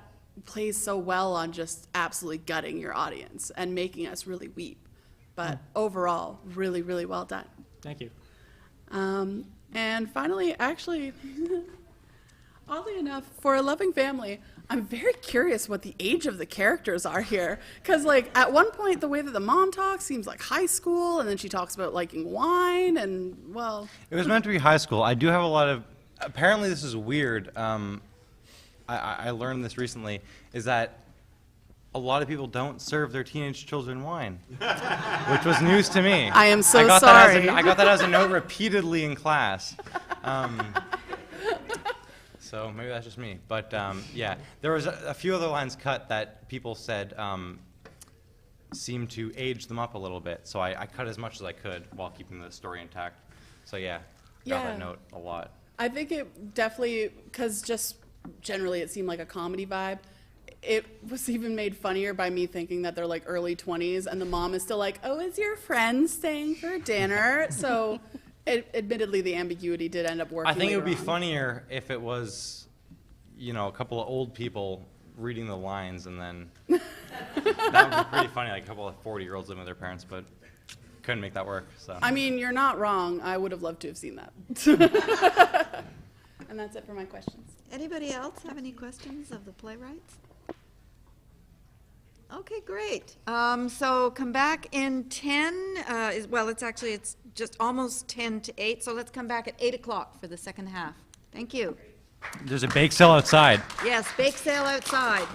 plays so well on just absolutely gutting your audience and making us really weep. But overall, really, really well done. Thank you. And finally, actually, oddly enough, for A Loving Family, I'm very curious what the age of the characters are here. Because, like, at one point, the way that the mom talks seems like high school, and then she talks about liking wine, and, well... It was meant to be high school. I do have a lot of... Apparently, this is weird. I learned this recently, is that a lot of people don't serve their teenage children wine, which was news to me. I am so sorry. I got that as a note repeatedly in class. So maybe that's just me. But yeah, there was a few other lines cut that people said seemed to age them up a little bit. So I cut as much as I could while keeping the story intact. So yeah, got that Yeah. note a lot. I think it definitely, because just generally it seemed like a comedy vibe. It was even made funnier by me thinking that they're like early 20s, and the mom is still like, "Oh, is your friend staying for dinner?" So, admittedly, the ambiguity did end up working. I think it would be later on. funnier if it was, a couple of old people reading the lines, and then that would be pretty funny. Like a couple of 40-year-olds living with their parents, but couldn't make that work. So. I mean, you're not wrong. I would have loved to have seen that. And that's it for my questions. Anybody else have any questions of the playwrights? Okay, great. So come back in 10, it's just almost 10 to 8, so let's come back at 8 o'clock for the second half. Thank you. There's a bake sale outside. Yes, bake sale outside.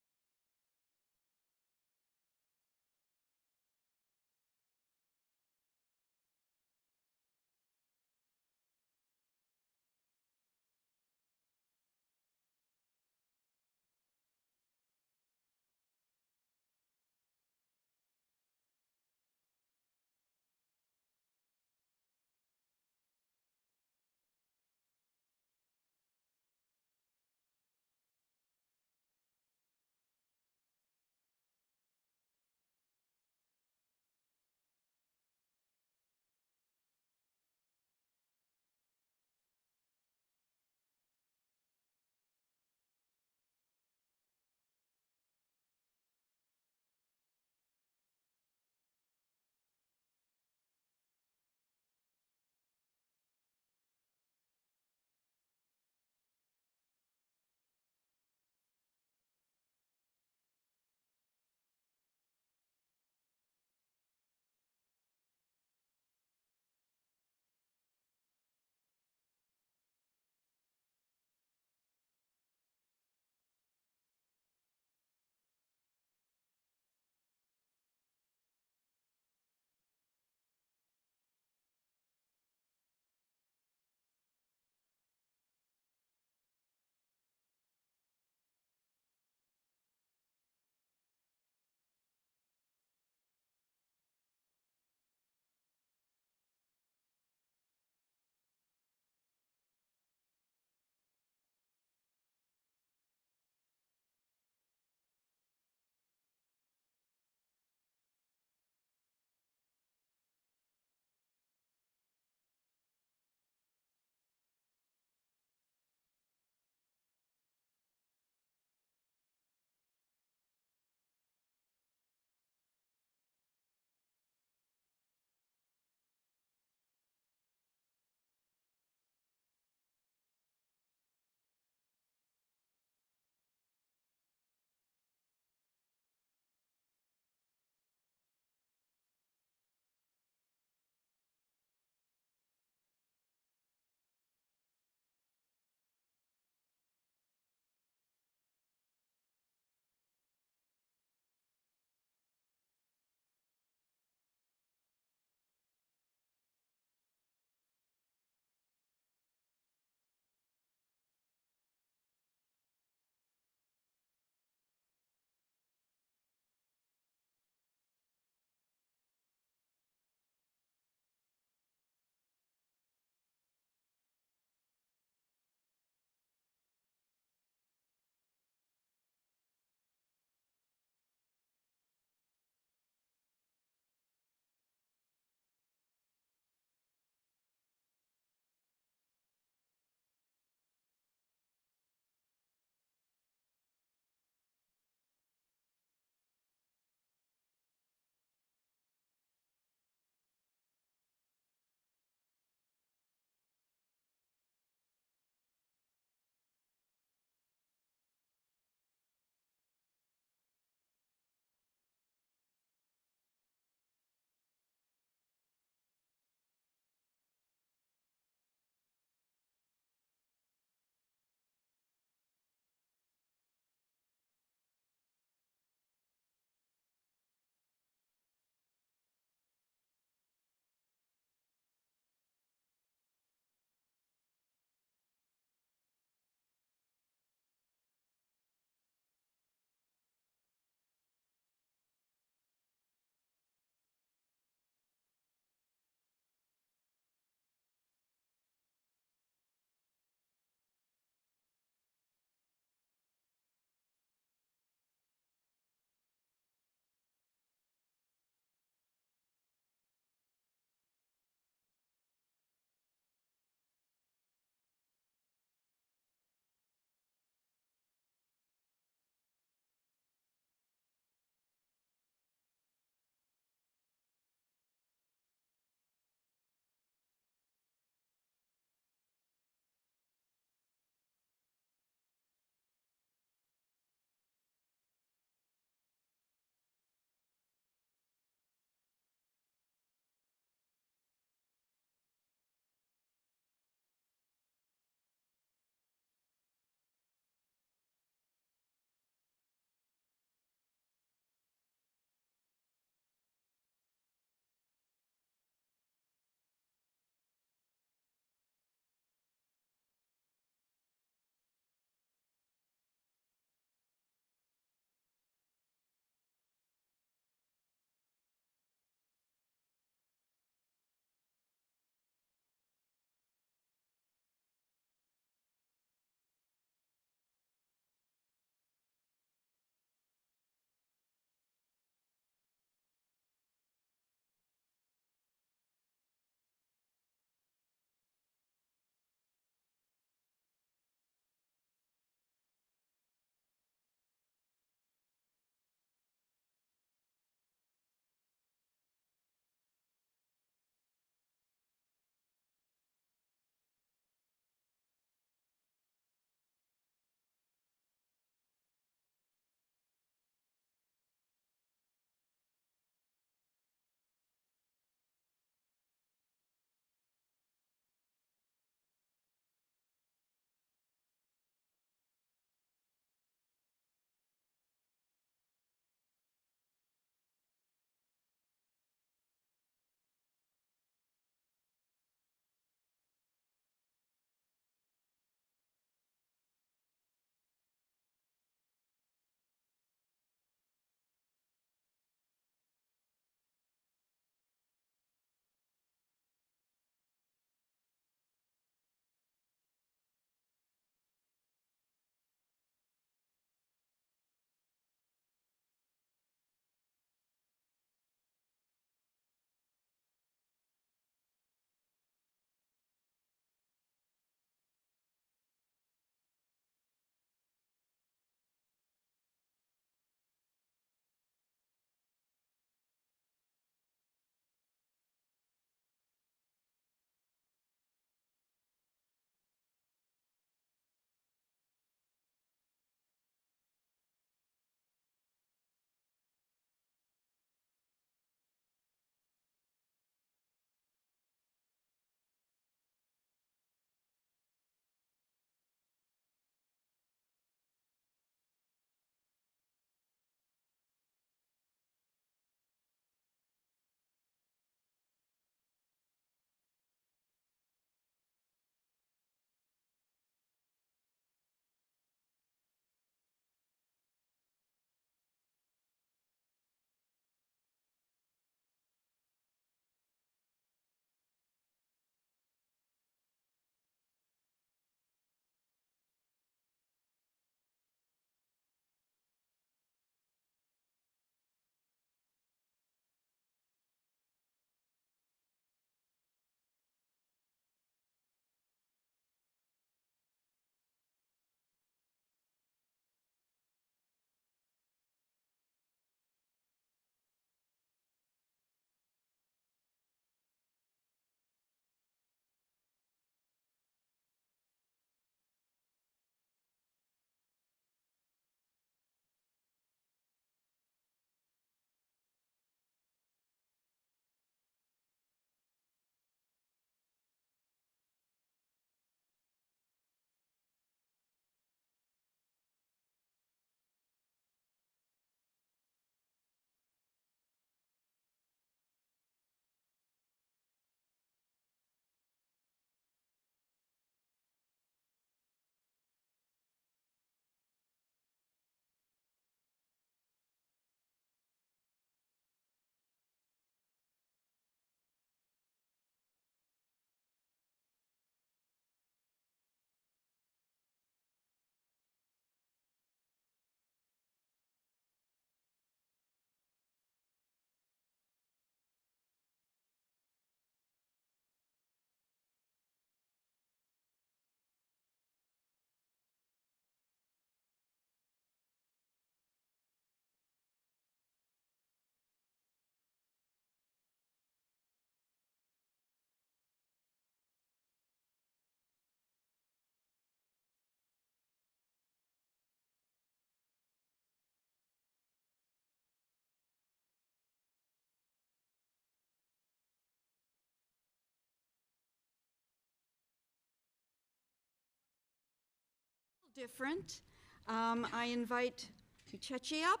different. I invite Uchechi up.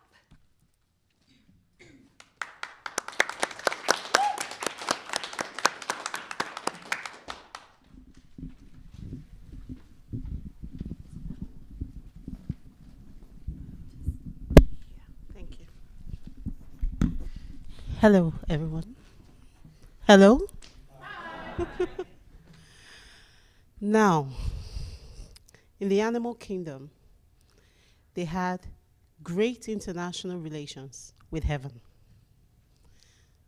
Thank you. Hello, everyone. Hello? Now, in the animal kingdom, they had great international relations with heaven.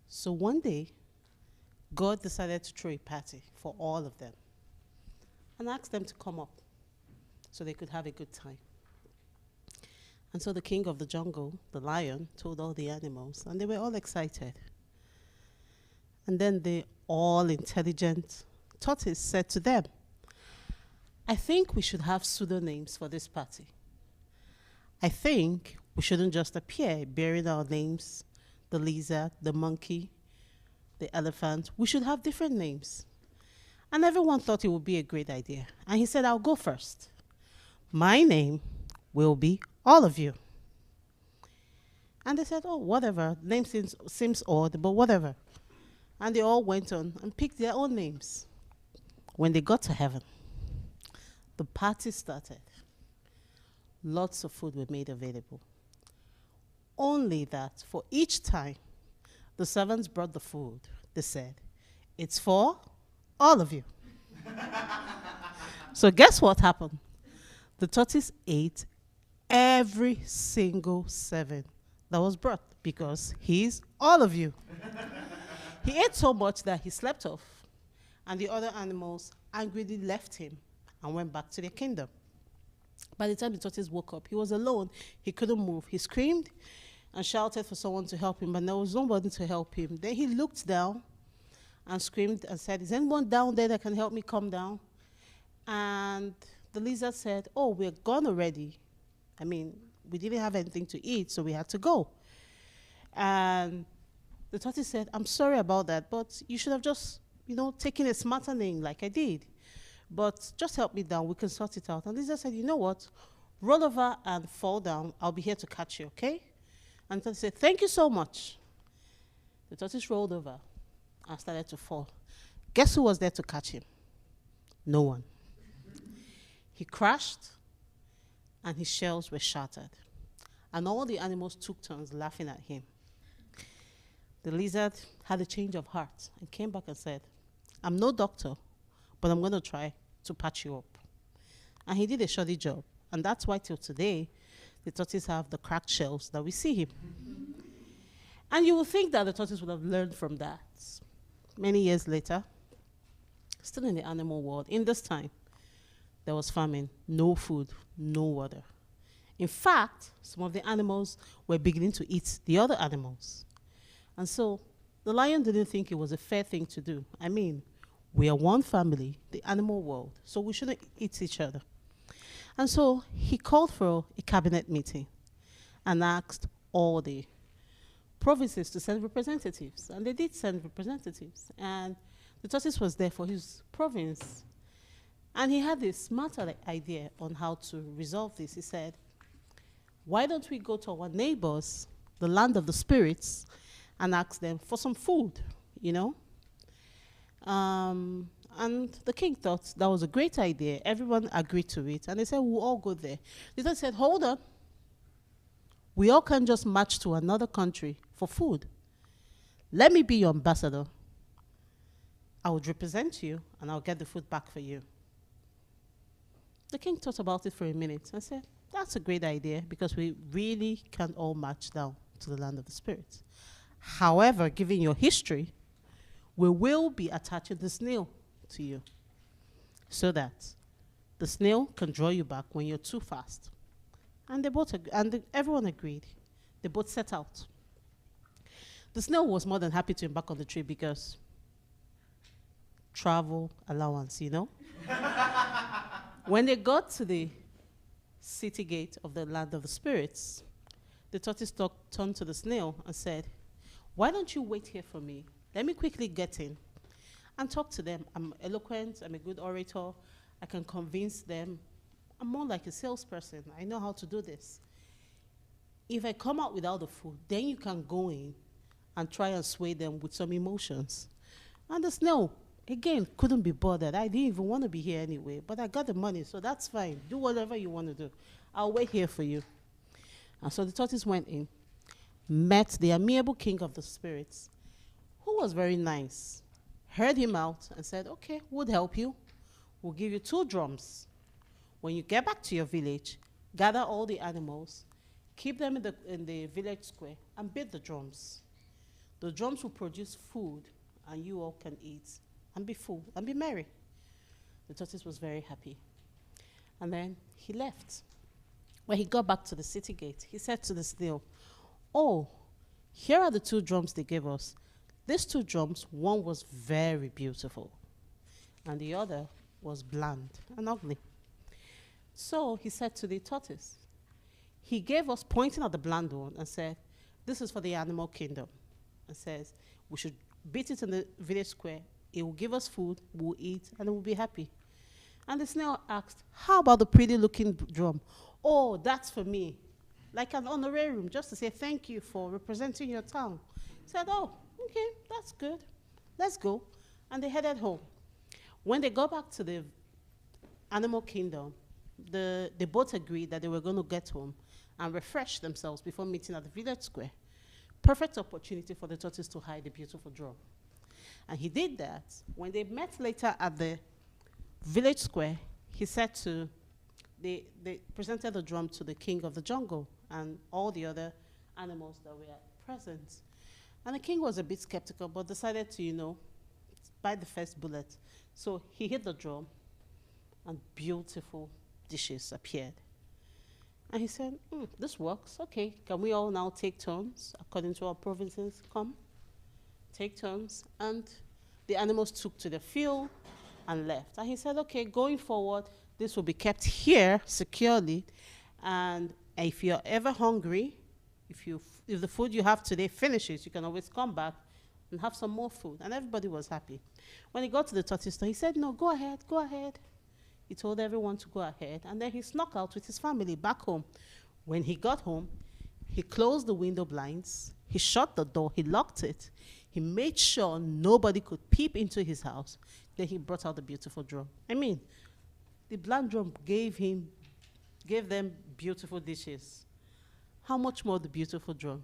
So one day, God decided to throw a party for all of them and asked them to come up so they could have a good time. And so the king of the jungle, the lion, told all the animals, and they were all excited. And then the all-intelligent tortoise said to them, I think we should have pseudonames for this party. I think we shouldn't just appear bearing our names, the lizard, the monkey, the elephant. We should have different names. And everyone thought it would be a great idea. And he said, I'll go first. My name will be all of you. And they said, oh, whatever. Name seems odd, but whatever. And they all went on and picked their own names. When they got to heaven, the party started. Lots of food were made available. Only that for each time the servants brought the food, they said, it's for all of you. So guess what happened? The tortoise ate every single serving that was brought because he's all of you. He ate so much that he slept off, and the other animals angrily left him and went back to their kingdom. By the time the tortoise woke up, he was alone. He couldn't move. He screamed and shouted for someone to help him, but there was nobody to help him. Then he looked down and screamed and said, is anyone down there that can help me come down? And the lizard said, oh, we're gone already. I mean, we didn't have anything to eat, so we had to go. And the tortoise said, I'm sorry about that, but you should have just, taken a smarter name like I did. But just help me down, we can sort it out. And Lisa said, you know what? Roll over and fall down. I'll be here to catch you, okay? And the tortoise said, thank you so much. The tortoise rolled over and started to fall. Guess who was there to catch him? No one. He crashed, and his shells were shattered. And all the animals took turns laughing at him. The lizard had a change of heart and came back and said, I'm no doctor, but I'm going to try to patch you up. And he did a shoddy job. And that's why till today, the tortoise have the cracked shells that we see him. And you would think that the tortoise would have learned from that. Many years later, still in the animal world, in this time, there was famine, no food, no water. In fact, some of the animals were beginning to eat the other animals. And so the lion didn't think it was a fair thing to do. I mean, we are one family, the animal world, so we shouldn't eat each other. And so he called for a cabinet meeting and asked all the provinces to send representatives. And they did send representatives. And the tortoise was there for his province. And he had this smarter idea on how to resolve this. He said, why don't we go to our neighbors, the land of the spirits, and ask them for some food, And the king thought that was a great idea. Everyone agreed to it. And they said, we'll all go there. The tortoise said, hold on. We all can't just march to another country for food. Let me be your ambassador. I would represent you, and I'll get the food back for you. The king thought about it for a minute and said, that's a great idea because we really can't all march down to the land of the spirits. However, given your history, we will be attaching the snail to you so that the snail can draw you back when you're too fast. And they both everyone agreed. They both set out. The snail was more than happy to embark on the trip because travel allowance, When they got to the city gate of the land of the spirits, the tortoise turned to the snail and said, why don't you wait here for me? Let me quickly get in and talk to them. I'm eloquent, I'm a good orator, I can convince them I'm more like a salesperson. I know how to do this. If I come out without the food, then you can go in and try and sway them with some emotions. And the snail, again, couldn't be bothered. I didn't even want to be here anyway, but I got the money, so that's fine. Do whatever you want to do. I'll wait here for you. And so the tortoise went in, met the amiable king of the spirits, who was very nice, heard him out, and said, okay, we'll help you. We'll give you 2 drums. When you get back to your village, gather all the animals, keep them in the village square, and beat the drums. The drums will produce food, and you all can eat and be full and be merry. The tortoise was very happy. And then he left. When he got back to the city gate, he said to the snail, oh, here are the 2 drums they gave us. These 2 drums, one was very beautiful, and the other was bland and ugly. So he said to the tortoise, he gave us, pointing at the bland one, and said, this is for the animal kingdom. And says, we should beat it in the village square. It will give us food, we'll eat, and we'll be happy. And the snail asked, how about the pretty looking drum? Oh, that's for me. Like an honorarium, just to say thank you for representing your town. He said, oh, okay, that's good. Let's go. And they headed home. When they got back to the animal kingdom, they both agreed that they were going to get home and refresh themselves before meeting at the village square. Perfect opportunity for the tortoise to hide the beautiful drum. And he did that. When they met later at the village square, he said to, they presented the drum to the king of the jungle and all the other animals that were present. And the king was a bit skeptical, but decided to, bite the first bullet. So he hit the drum, and beautiful dishes appeared. And he said, this works. Okay, can we all now take turns, according to our provinces? Come, take turns. And the animals took to the field and left. And he said, okay, going forward, this will be kept here securely. And if you're ever hungry, if the food you have today finishes, you can always come back and have some more food. And everybody was happy. When he got to the tortoise store, he said, no, go ahead, go ahead. He told everyone to go ahead, and then he snuck out with his family back home. When he got home, he closed the window blinds, he shut the door, he locked it, he made sure nobody could peep into his house. Then he brought out the beautiful drum. I mean, the bland drum gave them beautiful dishes. How much more the beautiful drum?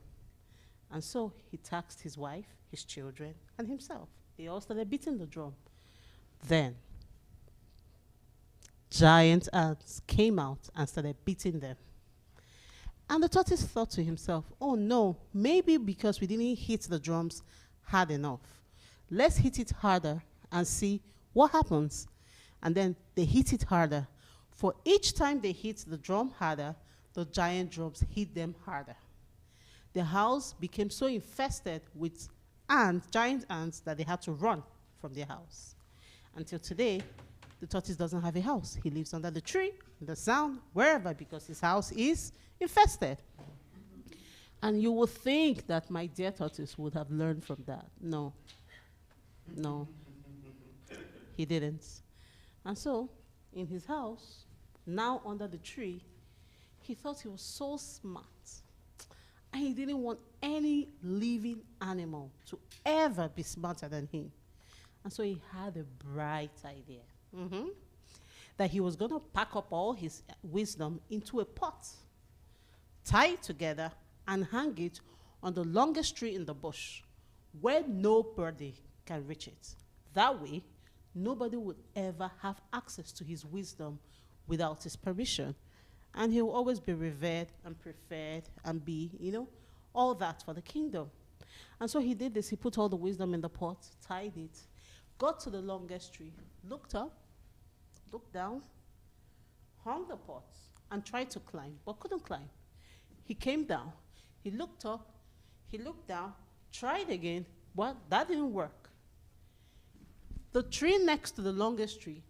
And so he taxed his wife, his children, and himself. They all started beating the drum. Then giant ants came out and started beating them. And the tortoise thought to himself, oh no, maybe because we didn't hit the drums hard enough. Let's hit it harder and see what happens. And then they hit it harder. For each time they hit the drum harder, the giant drums hit them harder. The house became so infested with ants, giant ants, that they had to run from their house. Until today, the tortoise doesn't have a house. He lives under the tree, in the sound, wherever, because his house is infested. And you would think that my dear tortoise would have learned from that. No. No. He didn't. And so, in his house, now under the tree, he thought he was so smart. And he didn't want any living animal to ever be smarter than him. And so he had a bright idea. That he was going to pack up all his wisdom into a pot, tie it together, and hang it on the longest tree in the bush, where nobody can reach it. That way, nobody would ever have access to his wisdom without his permission. And he will always be revered and preferred and be, all that for the kingdom. And so he did this. He put all the wisdom in the pot, tied it, got to the longest tree, looked up, looked down, hung the pot, and tried to climb, but couldn't climb. He came down, he looked up, he looked down, tried again, but that didn't work. The tree next to the longest tree,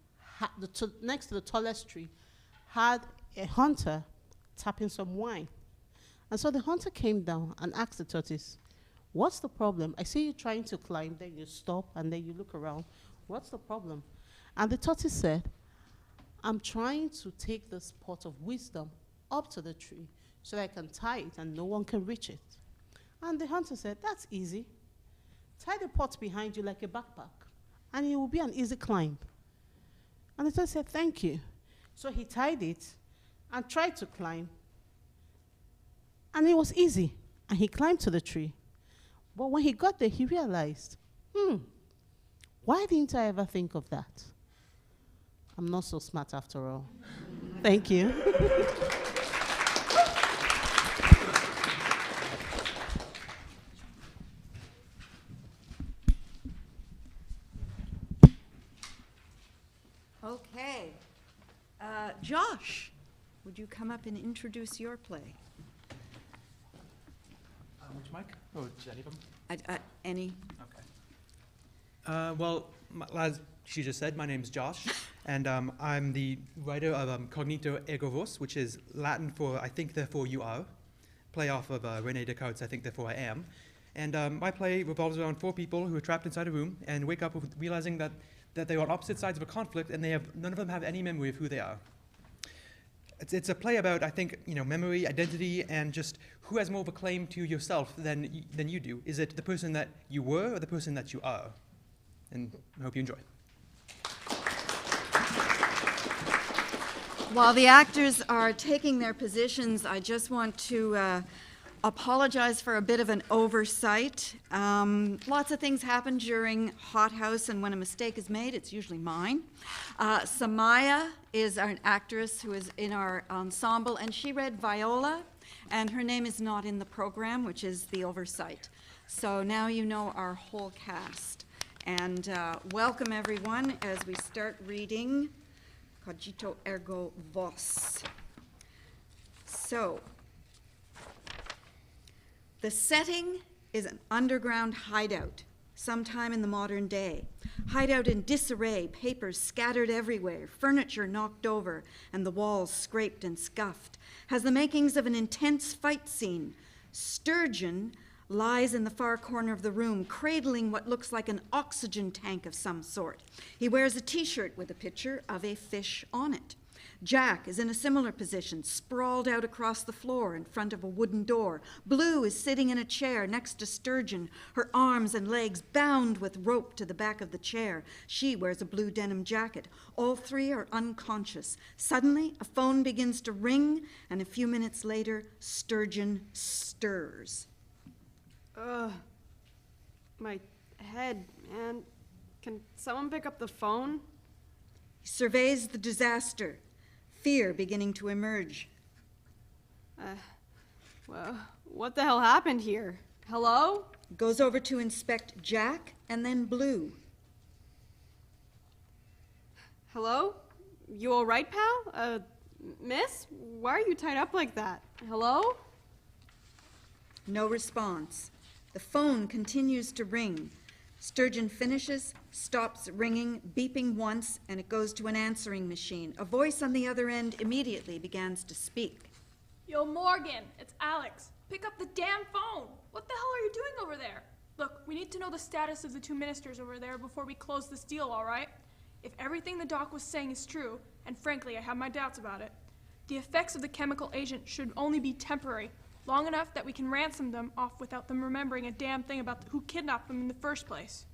next to the tallest tree, had a hunter tapping some wine. And so the hunter came down and asked the tortoise, what's the problem? I see you trying to climb, then you stop, and then you look around. What's the problem? And the tortoise said, I'm trying to take this pot of wisdom up to the tree so that I can tie it and no one can reach it. And the hunter said, that's easy. Tie the pot behind you like a backpack, and it will be an easy climb. And the hunter said, thank you. So he tied it and tried to climb, and it was easy, and he climbed to the tree. But when he got there, he realized, why didn't I ever think of that? I'm not so smart after all. Thank you. Okay. Josh, would you come up and introduce your play? Which mic? Oh, it's any of them? Any? Okay. Well, as she just said, my name's Josh, and I'm the writer of Cognito Ergo Vos, which is Latin for I think, therefore you are, play off of Rene Descartes' I think, therefore I am. And my play revolves around 4 people who are trapped inside a room and wake up with realizing that they're on opposite sides of a conflict, and none of them have any memory of who they are. It's a play about, I think, memory, identity, and just who has more of a claim to yourself than you do. Is it the person that you were or the person that you are? And I hope you enjoy. While the actors are taking their positions, I just want to apologize for a bit of an oversight. Lots of things happen during Hothouse, and when a mistake is made, it's usually mine. Samaya is an actress who is in our ensemble, and she read Viola, and her name is not in the program, which is the oversight. So now you know our whole cast. And welcome, everyone, as we start reading Cogito Ergo Vos. So, the setting is an underground hideout, sometime in the modern day. Hideout in disarray, papers scattered everywhere, furniture knocked over, and the walls scraped and scuffed. Has the makings of an intense fight scene. Sturgeon lies in the far corner of the room, cradling what looks like an oxygen tank of some sort. He wears a t-shirt with a picture of a fish on it. Jack is in a similar position, sprawled out across the floor in front of a wooden door. Blue is sitting in a chair next to Sturgeon, her arms and legs bound with rope to the back of the chair. She wears a blue denim jacket. All 3 are unconscious. Suddenly, a phone begins to ring, and a few minutes later, Sturgeon stirs. My head, man. Can someone pick up the phone? He surveys the disaster, fear beginning to emerge. Well, what the hell happened here? Hello? Goes over to inspect Jack and then Blue. Hello? You all right, pal? Miss? Why are you tied up like that? Hello? No response. The phone continues to ring. Sturgeon finishes, stops ringing, beeping once, and it goes to an answering machine. A voice on the other end immediately begins to speak. Yo, Morgan, it's Alex. Pick up the damn phone. What the hell are you doing over there? Look, we need to know the status of the 2 ministers over there before we close this deal, all right? If everything the doc was saying is true, and frankly, I have my doubts about it, the effects of the chemical agent should only be temporary, long enough that we can ransom them off without them remembering a damn thing about who kidnapped them in the first place.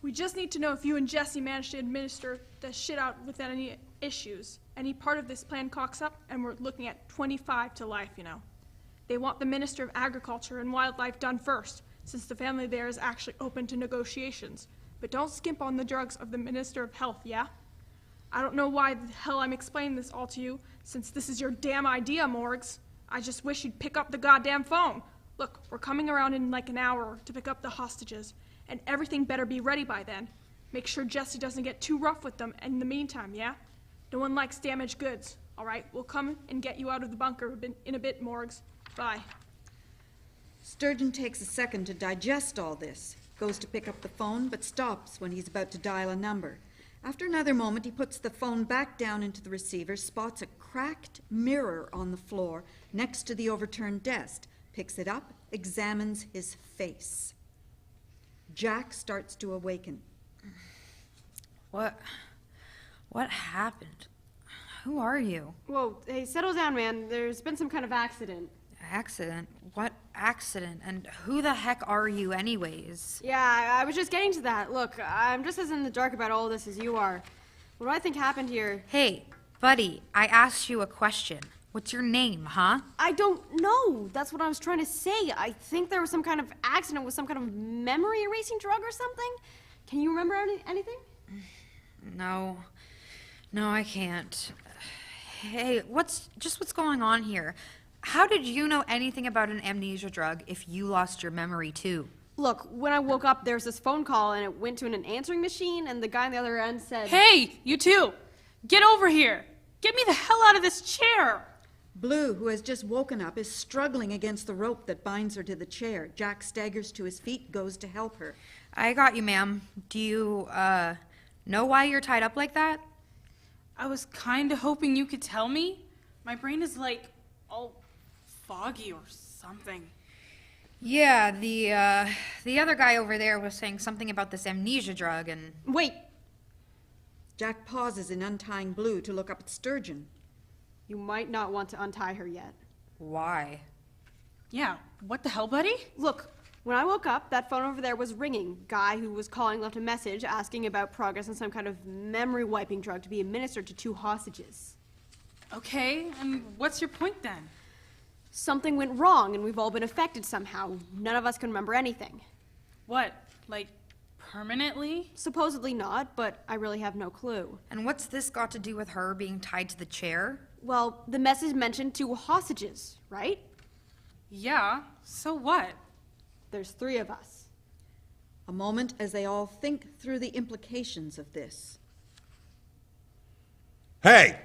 We just need to know if you and Jesse managed to administer the shit out without any issues. Any part of this plan cocks up, and we're looking at 25 to life, you know. They want the Minister of Agriculture and Wildlife done first, since the family there is actually open to negotiations. But don't skimp on the drugs of the Minister of Health, yeah? I don't know why the hell I'm explaining this all to you, since this is your damn idea, Morgs. I just wish you'd pick up the goddamn phone. Look, we're coming around in like an hour to pick up the hostages, and everything better be ready by then. Make sure Jesse doesn't get too rough with them in the meantime, yeah? No one likes damaged goods, all right? We'll come and get you out of the bunker in a bit, Morgs. Bye. Sturgeon takes a second to digest all this, goes to pick up the phone, but stops when he's about to dial a number. After another moment, he puts the phone back down into the receiver, spots a cracked mirror on the floor next to the overturned desk, picks it up, examines his face. Jack starts to awaken. What What happened? Who are you? Whoa, hey, settle down, man. There's been some kind of accident. Accident? What accident? And who the heck are you anyways? Yeah, I was just getting to that. Look, I'm just as in the dark about all this as you are. What do I think happened here? Hey, buddy, I asked you a question. What's your name, huh? I don't know. That's what I was trying to say. I think there was some kind of accident with some kind of memory erasing drug or something. Can you remember anything? No, I can't. Hey, what's going on here? How did you know anything about an amnesia drug if you lost your memory too? Look, when I woke up, there was this phone call and it went to an answering machine and the guy on the other end said, Hey, you two! Get over here! Get me the hell out of this chair! Blue, who has just woken up, is struggling against the rope that binds her to the chair. Jack staggers to his feet, goes to help her. I got you, ma'am. Do you, know why you're tied up like that? I was kinda hoping you could tell me. My brain is like all foggy or something. Yeah, the other guy over there was saying something about this amnesia drug and... Wait! Jack pauses in untying Blue to look up at Sturgeon. You might not want to untie her yet. Why? Yeah, what the hell, buddy? Look, when I woke up, that phone over there was ringing. Guy who was calling left a message asking about progress on some kind of memory-wiping drug to be administered to 2 hostages. Okay, and what's your point then? Something went wrong and we've all been affected somehow. None of us can remember anything. What, like permanently? Supposedly not, but I really have no clue. And what's this got to do with her being tied to the chair? Well, the message mentioned 2 hostages, right? Yeah, so what? There's 3 of us. A moment as they all think through the implications of this. Hey!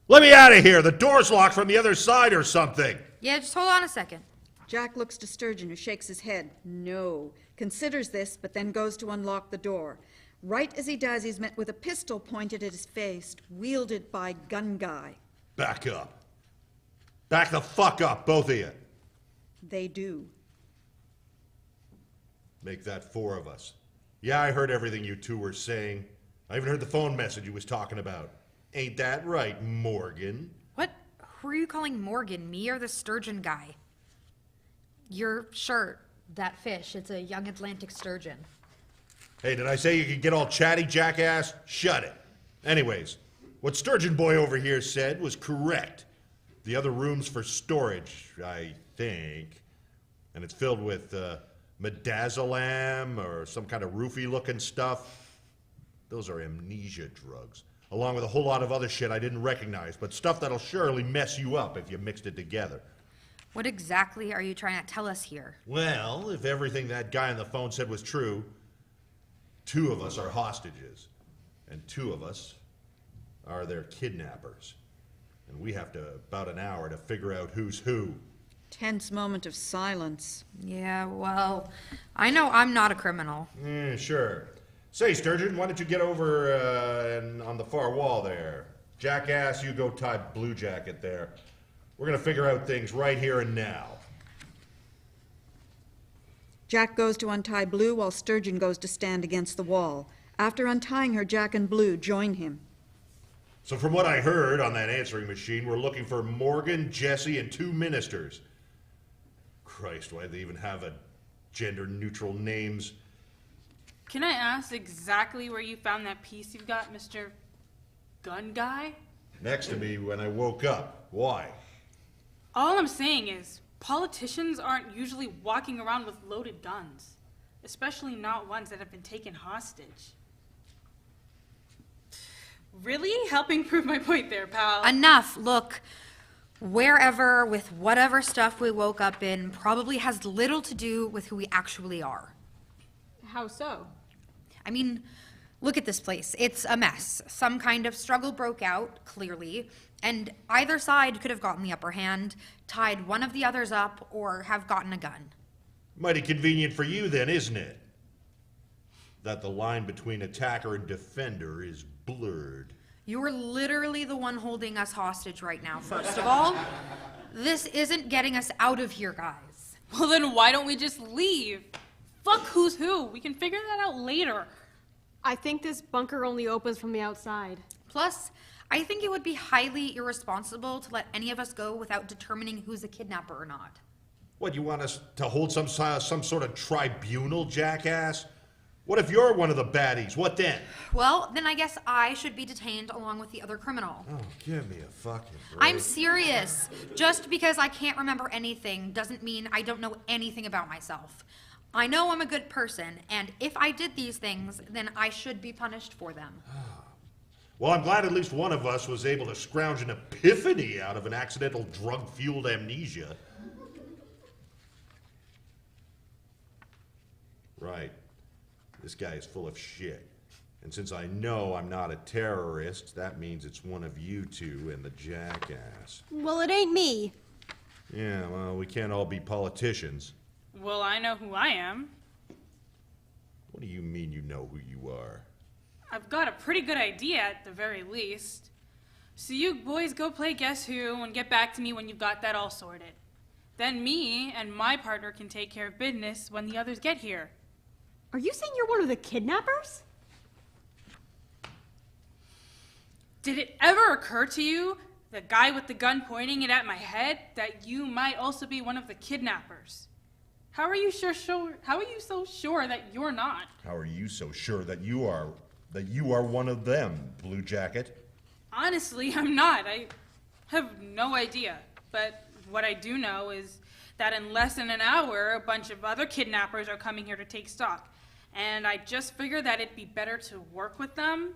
Let me out of here! The door's locked from the other side or something! Yeah, just hold on a second. Jack looks to Sturgeon, who shakes his head. No. Considers this, but then goes to unlock the door. Right as he does, he's met with a pistol pointed at his face, wielded by Gun Guy. Back up. Back the fuck up, both of you. They do. Make that 4 of us. Yeah, I heard everything you two were saying. I even heard the phone message you was talking about. Ain't that right, Morgan? What? Who are you calling Morgan? Me or the Sturgeon guy? Your shirt, that fish, it's a young Atlantic sturgeon. Hey, did I say you could get all chatty, jackass? Shut it. Anyways, what Sturgeon Boy over here said was correct. The other room's for storage, I think. And it's filled with, midazolam or some kind of roofie-looking stuff. Those are amnesia drugs, along with a whole lot of other shit I didn't recognize, but stuff that'll surely mess you up if you mixed it together. What exactly are you trying to tell us here? Well, if everything that guy on the phone said was true, 2 of us are hostages, and 2 of us are their kidnappers. And we have about an hour to figure out who's who. Tense moment of silence. Yeah, well, I know I'm not a criminal. Sure. Say, Sturgeon, why don't you get over and on the far wall there? Jackass, you go tie Blue Jacket there. We're gonna figure out things right here and now. Jack goes to untie Blue while Sturgeon goes to stand against the wall. After untying her, Jack and Blue join him. So from what I heard on that answering machine, we're looking for Morgan, Jesse, and 2 ministers. Christ, why do they even have a gender-neutral names? Can I ask exactly where you found that piece you've got, Mr. Gun Guy? Next to me when I woke up. Why? All I'm saying is, politicians aren't usually walking around with loaded guns, especially not ones that have been taken hostage. Really helping prove my point there, pal. Enough. Look, wherever, with whatever stuff we woke up in, probably has little to do with who we actually are. How so? I mean, look at this place. It's a mess. Some kind of struggle broke out, clearly, and either side could have gotten the upper hand, tied one of the others up, or have gotten a gun. Mighty convenient for you then, isn't it? That the line between attacker and defender is blurred. You're literally the one holding us hostage right now, first of all. This isn't getting us out of here, guys. Well, then why don't we just leave? Fuck who's who. We can figure that out later. I think this bunker only opens from the outside. Plus, I think it would be highly irresponsible to let any of us go without determining who's a kidnapper or not. What, you want us to hold some sort of tribunal, jackass? What if you're one of the baddies? What then? Well, then I guess I should be detained along with the other criminal. Oh, give me a fucking break. I'm serious. Just because I can't remember anything doesn't mean I don't know anything about myself. I know I'm a good person, and if I did these things, then I should be punished for them. Well, I'm glad at least one of us was able to scrounge an epiphany out of an accidental drug-fueled amnesia. Right. This guy is full of shit. And since I know I'm not a terrorist, that means it's one of you two and the jackass. Well, it ain't me. Yeah, well, we can't all be politicians. Well, I know who I am. What do you mean you know who you are? I've got a pretty good idea at the very least. So you boys go play Guess Who and get back to me when you've got that all sorted. Then me and my partner can take care of business when the others get here. Are you saying you're one of the kidnappers? Did it ever occur to you, the guy with the gun pointing it at my head, that you might also be one of the kidnappers? How are you so sure that you're not? How are you so sure that you are one of them, Blue Jacket? Honestly, I'm not. I have no idea. But what I do know is that in less than an hour, a bunch of other kidnappers are coming here to take stock. And I just figured that it'd be better to work with them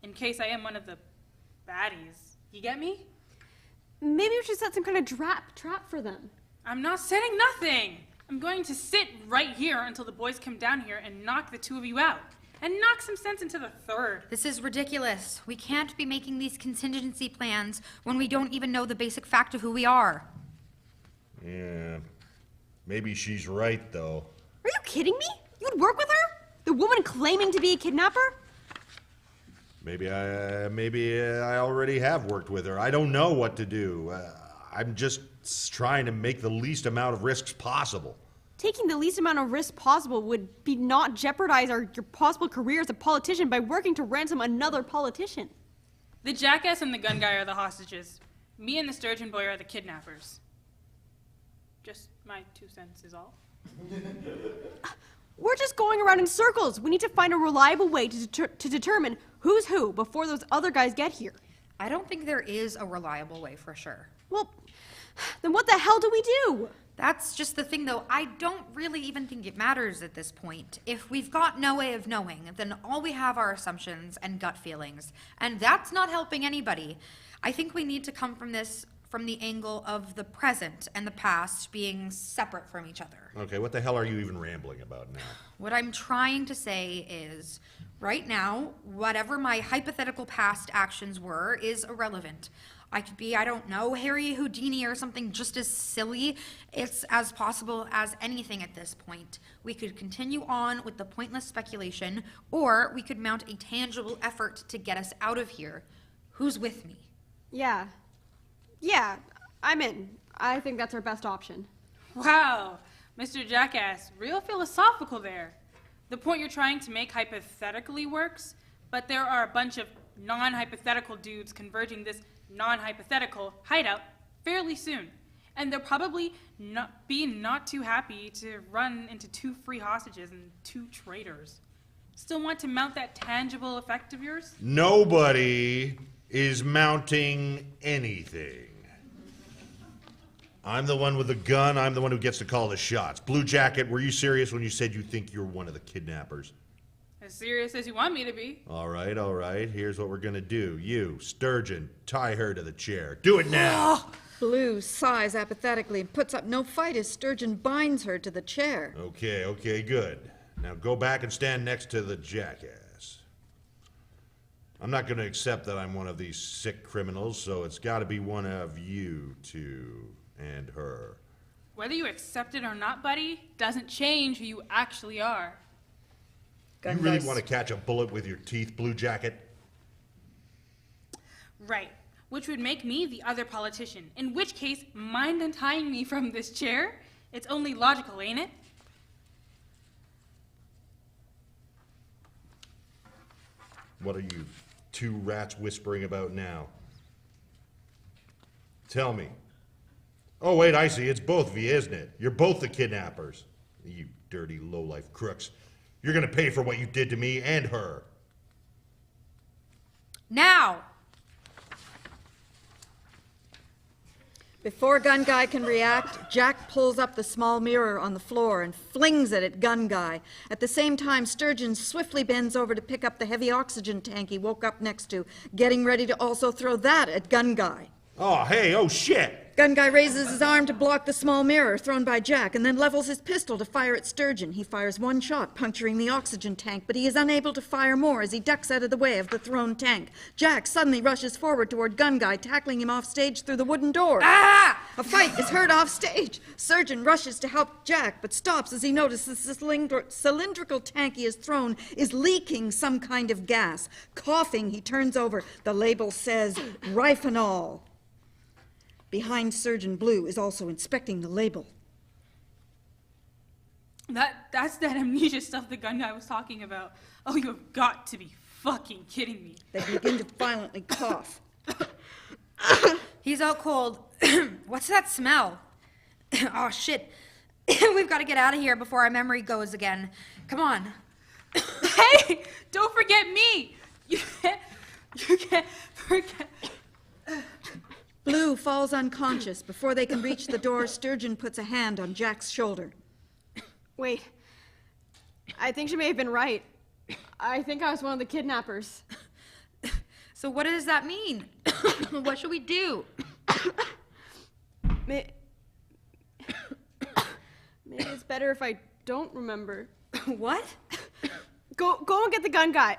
in case I am one of the baddies. You get me? Maybe we should set some kind of trap for them. I'm not setting nothing. I'm going to sit right here until the boys come down here and knock the two of you out. And knock some sense into the third. This is ridiculous. We can't be making these contingency plans when we don't even know the basic fact of who we are. Yeah, maybe she's right, though. Are you kidding me? You'd work with her? The woman claiming to be a kidnapper? Maybe I already have worked with her. I don't know what to do. I'm just trying to make the least amount of risks possible. Taking the least amount of risk possible would be not jeopardize your possible career as a politician by working to ransom another politician. The jackass and the gun guy are the hostages. Me and the sturgeon boy are the kidnappers. Just my 2 cents is all. We're just going around in circles. We need to find a reliable way to determine who's who before those other guys get here. I don't think there is a reliable way for sure. Well, then what the hell do we do? That's just the thing, though. I don't really even think it matters at this point. If we've got no way of knowing, then all we have are assumptions and gut feelings. And that's not helping anybody. I think we need to come from this from the angle of the present and the past being separate from each other. Okay, what the hell are you even rambling about now? What I'm trying to say is, right now, whatever my hypothetical past actions were is irrelevant. I could be, I don't know, Harry Houdini or something just as silly. It's as possible as anything at this point. We could continue on with the pointless speculation, or we could mount a tangible effort to get us out of here. Who's with me? Yeah, I'm in. I think that's our best option. Wow, Mr. Jackass, real philosophical there. The point you're trying to make hypothetically works, but there are a bunch of non-hypothetical dudes converging this non-hypothetical hideout fairly soon. And they'll probably not too happy to run into 2 free hostages and 2 traitors. Still want to mount that tangible effect of yours? Nobody is mounting anything. I'm the one with the gun. I'm the one who gets to call the shots. Blue Jacket, were you serious when you said you think you're one of the kidnappers? As serious as you want me to be. All right. Here's what we're gonna do. You, Sturgeon, tie her to the chair. Do it now! Blue sighs apathetically and puts up no fight as Sturgeon binds her to the chair. Okay, good. Now go back and stand next to the jackass. I'm not gonna accept that I'm one of these sick criminals, so it's gotta be one of you two and her. Whether you accept it or not, buddy, doesn't change who you actually are. You really want to catch a bullet with your teeth, Blue Jacket? Right, which would make me the other politician, in which case, mind untying me from this chair? It's only logical, ain't it? What are you two rats whispering about now? Tell me. Oh, wait, I see. It's both of you, isn't it? You're both the kidnappers. You dirty, low-life crooks. You're gonna pay for what you did to me and her. Now! Before Gun Guy can react, Jack pulls up the small mirror on the floor and flings it at Gun Guy. At the same time, Sturgeon swiftly bends over to pick up the heavy oxygen tank he woke up next to, getting ready to also throw that at Gun Guy. Oh, hey, oh shit! Gun Guy raises his arm to block the small mirror thrown by Jack and then levels his pistol to fire at Sturgeon. He fires one shot, puncturing the oxygen tank, but he is unable to fire more as he ducks out of the way of the thrown tank. Jack suddenly rushes forward toward Gun Guy, tackling him off stage through the wooden door. Ah! A fight is heard off stage. Sturgeon rushes to help Jack, but stops as he notices the cylindrical tank he has thrown is leaking some kind of gas. Coughing, he turns over. The label says Rifenol. Behind Surgeon Blue is also inspecting the label. That's that amnesia stuff the gun guy was talking about. Oh, you have got to be fucking kidding me. They begin to violently cough. He's out cold. What's that smell? Oh, shit. We've got to get out of here before our memory goes again. Come on. Hey, don't forget me. You can't forget. Blue falls unconscious. Before they can reach the door, Sturgeon puts a hand on Jack's shoulder. Wait. I think she may have been right. I think I was one of the kidnappers. So what does that mean? What should we do? Maybe it's better if I don't remember. What? Go and get the gun guy.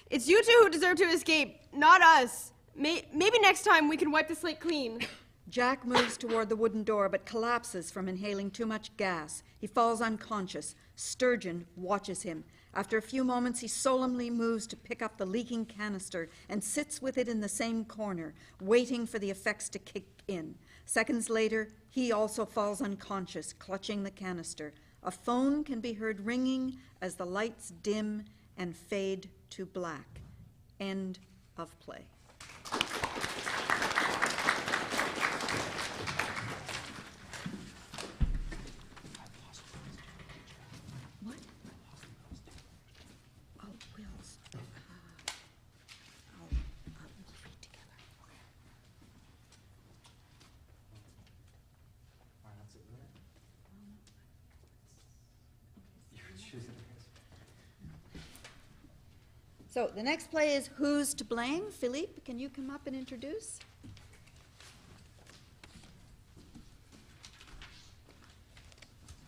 It's you two who deserve to escape, not us. Maybe next time we can wipe the slate clean. Jack moves toward the wooden door but collapses from inhaling too much gas. He falls unconscious. Sturgeon watches him. After a few moments, he solemnly moves to pick up the leaking canister and sits with it in the same corner, waiting for the effects to kick in. Seconds later, he also falls unconscious, clutching the canister. A phone can be heard ringing as the lights dim and fade to black. End of play. What? Oh, Will's. We'll read together. So the next play is Who's to Blame? Philippe, can you come up and introduce?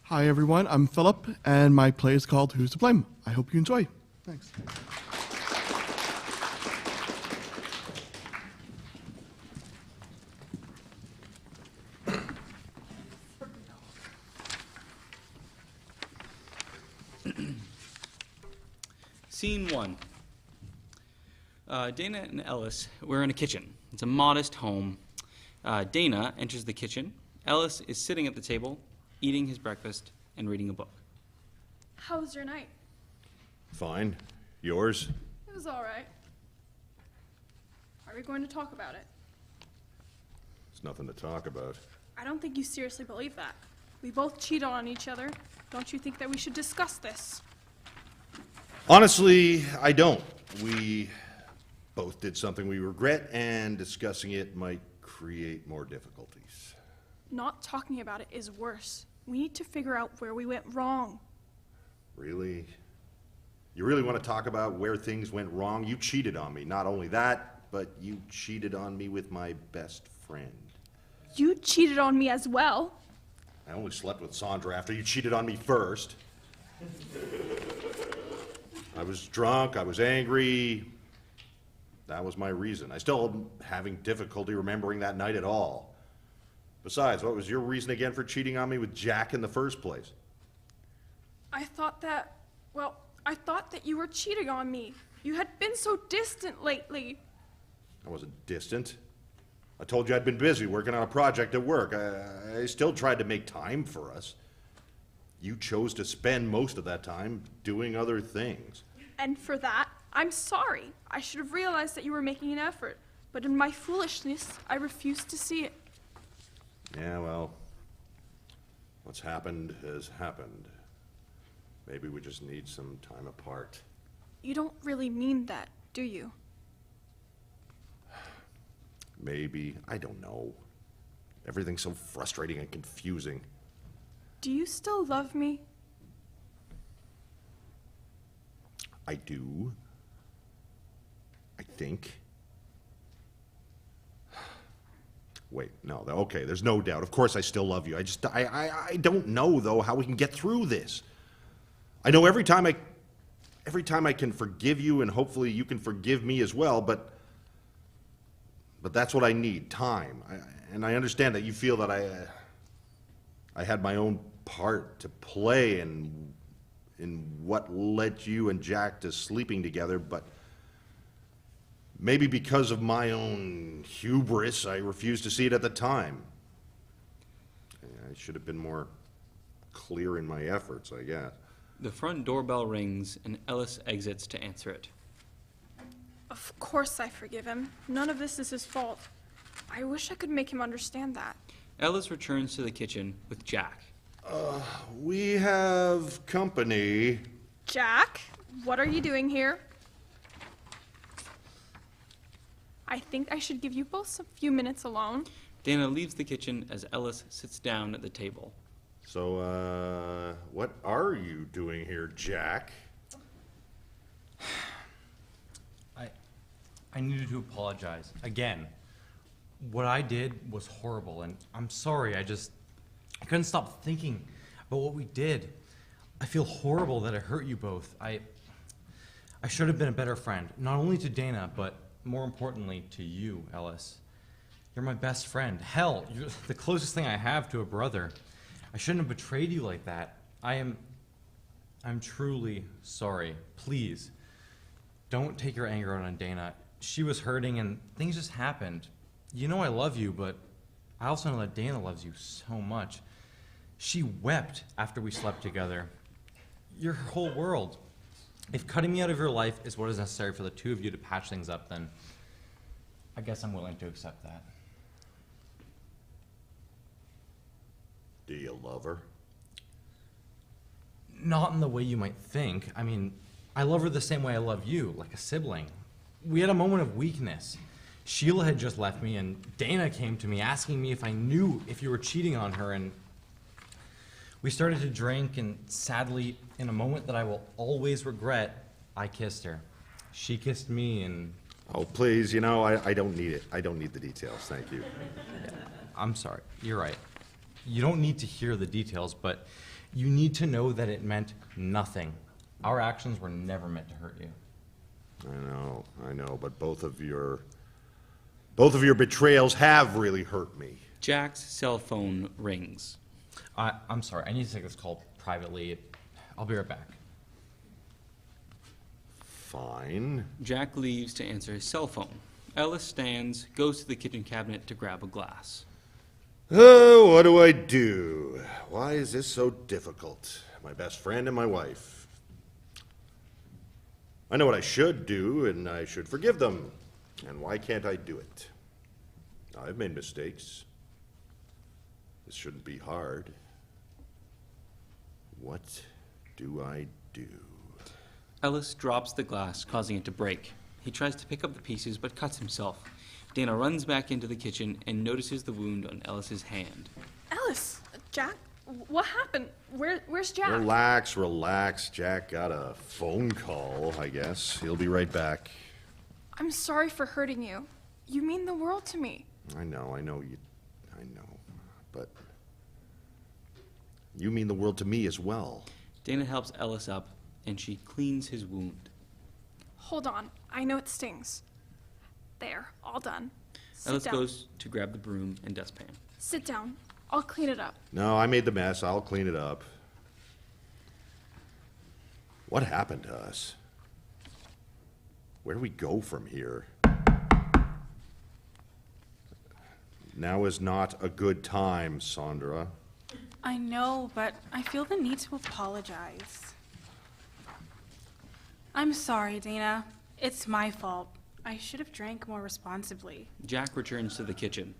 Hi everyone, I'm Philip, and my play is called Who's to Blame? I hope you enjoy. Thanks. Scene 1. Dana and Ellis, we're in a kitchen. It's a modest home. Dana enters the kitchen. Ellis is sitting at the table, eating his breakfast and reading a book. How was your night? Fine. Yours? It was all right. Are we going to talk about it? It's nothing to talk about. I don't think you seriously believe that. We both cheated on each other. Don't you think that we should discuss this? Honestly, I don't. We both did something we regret, and discussing it might create more difficulties. Not talking about it is worse. We need to figure out where we went wrong. Really? You really want to talk about where things went wrong? You cheated on me. Not only that, but you cheated on me with my best friend. You cheated on me as well. I only slept with Sandra after you cheated on me first. I was drunk, I was angry. That was my reason. I still am having difficulty remembering that night at all. Besides, what was your reason again for cheating on me with Jack in the first place? I thought that you were cheating on me. You had been so distant lately. I wasn't distant. I told you I'd been busy working on a project at work. I still tried to make time for us. You chose to spend most of that time doing other things. And for that, I'm sorry. I should have realized that you were making an effort, but in my foolishness, I refused to see it. Yeah, well, what's happened has happened. Maybe we just need some time apart. You don't really mean that, do you? Maybe. I don't know. Everything's so frustrating and confusing. Do you still love me? I do. I think. Wait, no, okay, there's no doubt. Of course I still love you. I don't know, though, how we can get through this. I know every time I can forgive you, and hopefully you can forgive me as well, but that's what I need, time. And I understand that you feel that I had my own part to play in what led you and Jack to sleeping together, but maybe because of my own hubris, I refused to see it at the time. I should have been more clear in my efforts, I guess. The front doorbell rings and Ellis exits to answer it. Of course I forgive him. None of this is his fault. I wish I could make him understand that. Ellis returns to the kitchen with Jack. We have company. Jack, what are you doing here? I think I should give you both a few minutes alone. Dana leaves the kitchen as Ellis sits down at the table. So, what are you doing here, Jack? I needed to apologize. Again, what I did was horrible, and I'm sorry. I couldn't stop thinking about what we did. I feel horrible that I hurt you both. I should have been a better friend, not only to Dana, but more importantly to you, Ellis. You're my best friend. Hell, you're the closest thing I have to a brother. I shouldn't have betrayed you like that. I'm truly sorry. Please, don't take your anger out on Dana. She was hurting and things just happened. You know I love you, but I also know that Dana loves you so much. She wept after we slept together. You're her whole world. If cutting me out of your life is what is necessary for the two of you to patch things up, then I guess I'm willing to accept that. Do you love her? Not in the way you might think. I mean, I love her the same way I love you, like a sibling. We had a moment of weakness. Sheila had just left me, and Dana came to me asking me if I knew if you were cheating on her, and we started to drink, and sadly, in a moment that I will always regret, I kissed her. She kissed me, and... Oh, please, I don't need it. I don't need the details, thank you. Yeah, I'm sorry, you're right. You don't need to hear the details, but you need to know that it meant nothing. Our actions were never meant to hurt you. I know, but both of your betrayals have really hurt me. Jack's cell phone rings. I'm sorry, I need to take this call privately. I'll be right back. Fine. Jack leaves to answer his cell phone. Ellis stands, goes to the kitchen cabinet to grab a glass. Oh, what do I do? Why is this so difficult? My best friend and my wife. I know what I should do, and I should forgive them. And why can't I do it? I've made mistakes. This shouldn't be hard. What do I do? Ellis drops the glass, causing it to break. He tries to pick up the pieces, but cuts himself. Dana runs back into the kitchen and notices the wound on Ellis's hand. Ellis, Jack, what happened? Where's Jack? Relax. Jack got a phone call, I guess. He'll be right back. I'm sorry for hurting you. You mean the world to me. I know. But you mean the world to me as well. Dana helps Ellis up, and she cleans his wound. Hold on. I know it stings. There, all done. Ellis Sit down. goes to grab the broom and dustpan. Sit down. I'll clean it up. No, I made the mess. I'll clean it up. What happened to us? Where do we go from here? Now is not a good time, Sandra. I know, but I feel the need to apologize. I'm sorry, Dana. It's my fault. I should have drank more responsibly. Jack returns to the kitchen.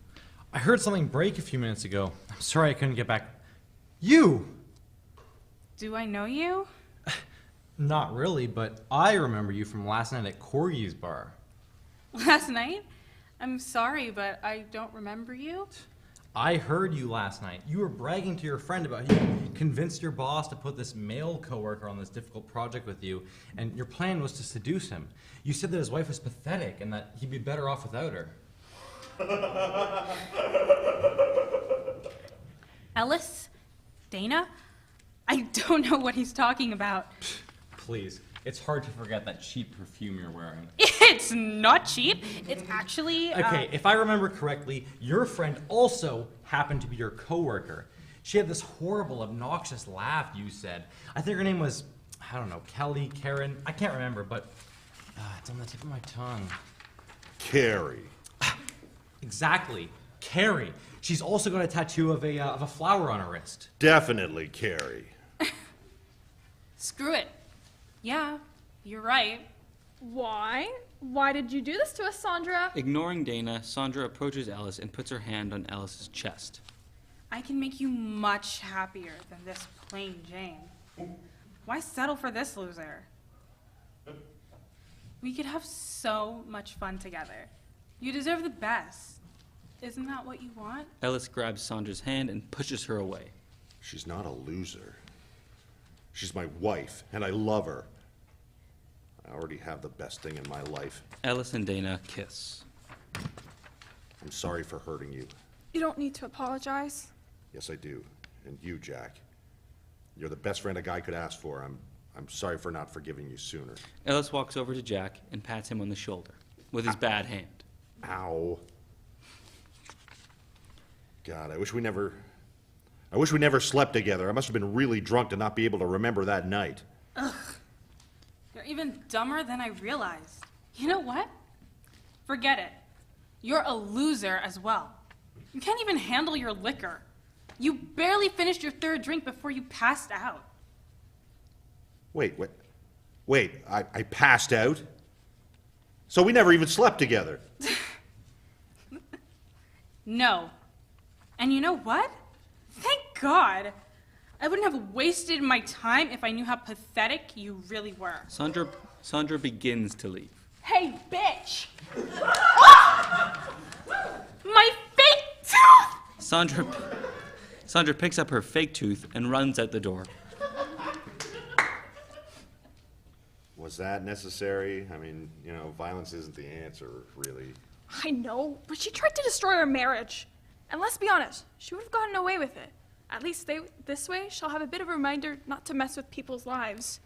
I heard something break a few minutes ago. I'm sorry I couldn't get back. You! Do I know you? Not really, but I remember you from last night at Corgie's bar. Last night? I'm sorry, but I don't remember you. I heard you last night. You were bragging to your friend about how you convinced your boss to put this male coworker on this difficult project with you, and your plan was to seduce him. You said that his wife was pathetic and that he'd be better off without her. Ellis? Dana? I don't know what he's talking about. Please, it's hard to forget that cheap perfume you're wearing. It's not cheap. It's actually... Okay, if I remember correctly, your friend also happened to be your coworker. She had this horrible, obnoxious laugh, you said. I think her name was, I don't know, Kelly, Karen, I can't remember, but it's on the tip of my tongue. Carrie. Exactly, Carrie. She's also got a tattoo of a flower on her wrist. Definitely Carrie. Screw it. Yeah, you're right. Why? Why did you do this to us, Sandra? Ignoring Dana, Sandra approaches Ellis and puts her hand on Ellis's chest. I can make you much happier than this plain Jane. Why settle for this loser? We could have so much fun together. You deserve the best. Isn't that what you want? Ellis grabs Sandra's hand and pushes her away. She's not a loser. She's my wife, and I love her. I already have the best thing in my life. Ellis and Dana kiss. I'm sorry for hurting you. You don't need to apologize. Yes, I do. And you, Jack. You're the best friend a guy could ask for. I'm sorry for not forgiving you sooner. Ellis walks over to Jack and pats him on the shoulder with his bad hand. Ow. God, I wish we never slept together. I must have been really drunk to not be able to remember that night. Ugh. You're even dumber than I realized. You know what? Forget it. You're a loser as well. You can't even handle your liquor. You barely finished your third drink before you passed out. Wait, I passed out? So we never even slept together. No. And you know what? Thank God. I wouldn't have wasted my time if I knew how pathetic you really were. Sandra begins to leave. Hey, bitch! My fake tooth! Sandra picks up her fake tooth and runs out the door. Was that necessary? I mean, violence isn't the answer, really. I know, but she tried to destroy our marriage. And let's be honest, she would have gotten away with it. At least this way, she'll have a bit of a reminder not to mess with people's lives.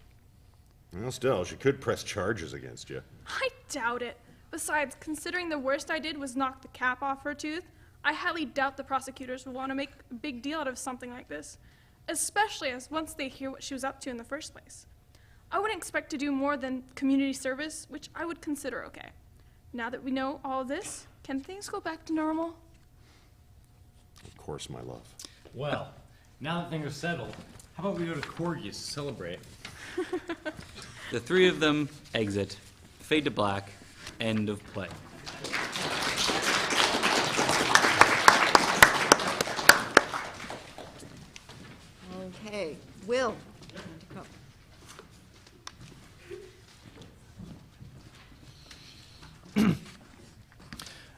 Well, still, she could press charges against you. I doubt it. Besides, considering the worst I did was knock the cap off her tooth, I highly doubt the prosecutors will want to make a big deal out of something like this, especially as once they hear what she was up to in the first place. I wouldn't expect to do more than community service, which I would consider okay. Now that we know all of this, can things go back to normal? Of course, my love. Well, now that things are settled, how about we go to Corgie's to celebrate? The three of them exit, fade to black, end of play. Okay, Will. Go.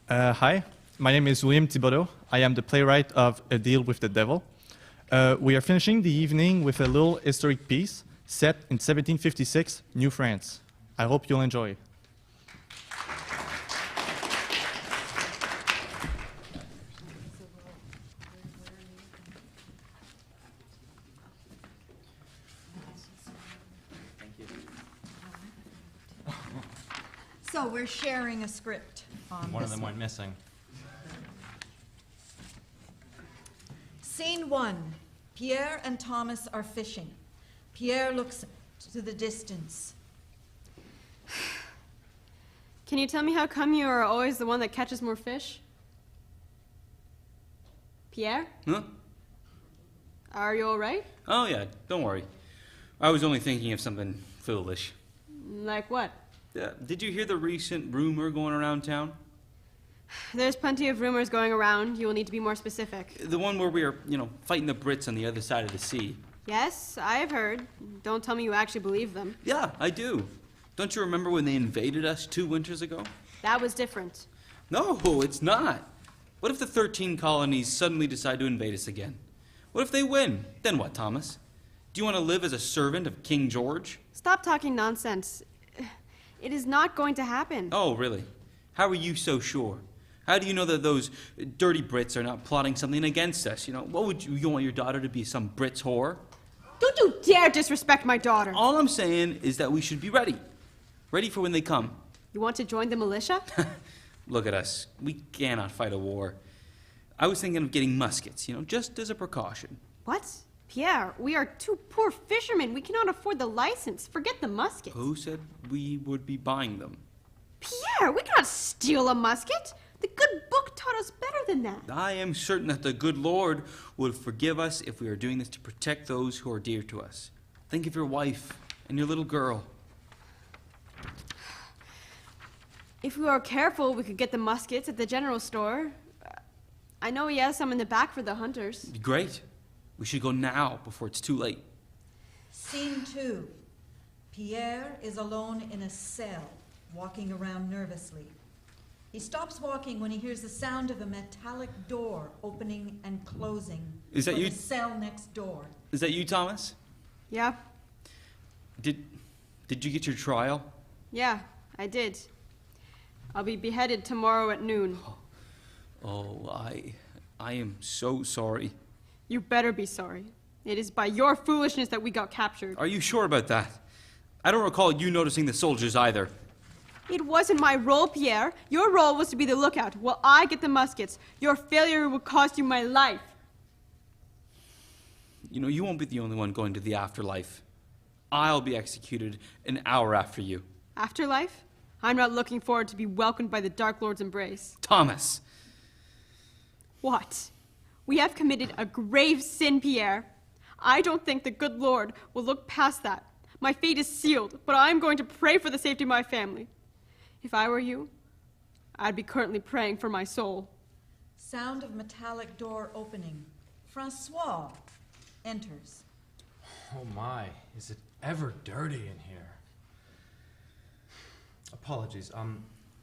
Hi, my name is William Thibodeau. I am the playwright of A Deal with the Devil. We are finishing the evening with a little historic piece set in 1756, New France. I hope you'll enjoy. So we're sharing a script on One of this them went missing. Scene 1. Pierre and Thomas are fishing. Pierre looks to the distance. Can you tell me how come you are always the one that catches more fish? Pierre? Huh? Are you all right? Oh, yeah, don't worry. I was only thinking of something foolish. Like what? Did you hear the recent rumor going around town? There's plenty of rumors going around. You will need to be more specific. The one where we are, fighting the Brits on the other side of the sea. Yes, I have heard. Don't tell me you actually believe them. Yeah, I do. Don't you remember when they invaded us 2 winters ago? That was different. No, it's not. What if the 13 colonies suddenly decide to invade us again? What if they win? Then what, Thomas? Do you want to live as a servant of King George? Stop talking nonsense. It is not going to happen. Oh, really? How are you so sure? How do you know that those dirty Brits are not plotting something against us? What would you want your daughter to be, some Brits whore? Don't you dare disrespect my daughter. All I'm saying is that we should be ready. Ready for when they come. You want to join the militia? Look at us. We cannot fight a war. I was thinking of getting muskets, just as a precaution. What? Pierre, we are two poor fishermen. We cannot afford the license. Forget the muskets. Who said we would be buying them? Pierre, we cannot steal a musket. The good book taught us better than that. I am certain that the good Lord would forgive us if we are doing this to protect those who are dear to us. Think of your wife and your little girl. If we were careful, we could get the muskets at the general store. I know he has some in the back for the hunters. Great. We should go now before it's too late. Scene 2. Pierre is alone in a cell, walking around nervously. He stops walking when he hears the sound of a metallic door opening and closing. Is that for you? The cell next door. Is that you, Thomas? Yeah. Did you get your trial? Yeah, I did. I'll be beheaded tomorrow at noon. Oh, I am so sorry. You better be sorry. It is by your foolishness that we got captured. Are you sure about that? I don't recall you noticing the soldiers either. It wasn't my role, Pierre. Your role was to be the lookout while I get the muskets. Your failure will cost you my life. You won't be the only one going to the afterlife. I'll be executed an hour after you. Afterlife? I'm not looking forward to be welcomed by the Dark Lord's embrace. Thomas! What? We have committed a grave sin, Pierre. I don't think the good Lord will look past that. My fate is sealed, but I'm going to pray for the safety of my family. If I were you, I'd be currently praying for my soul. Sound of metallic door opening. Francois enters. Oh my, is it ever dirty in here? Apologies,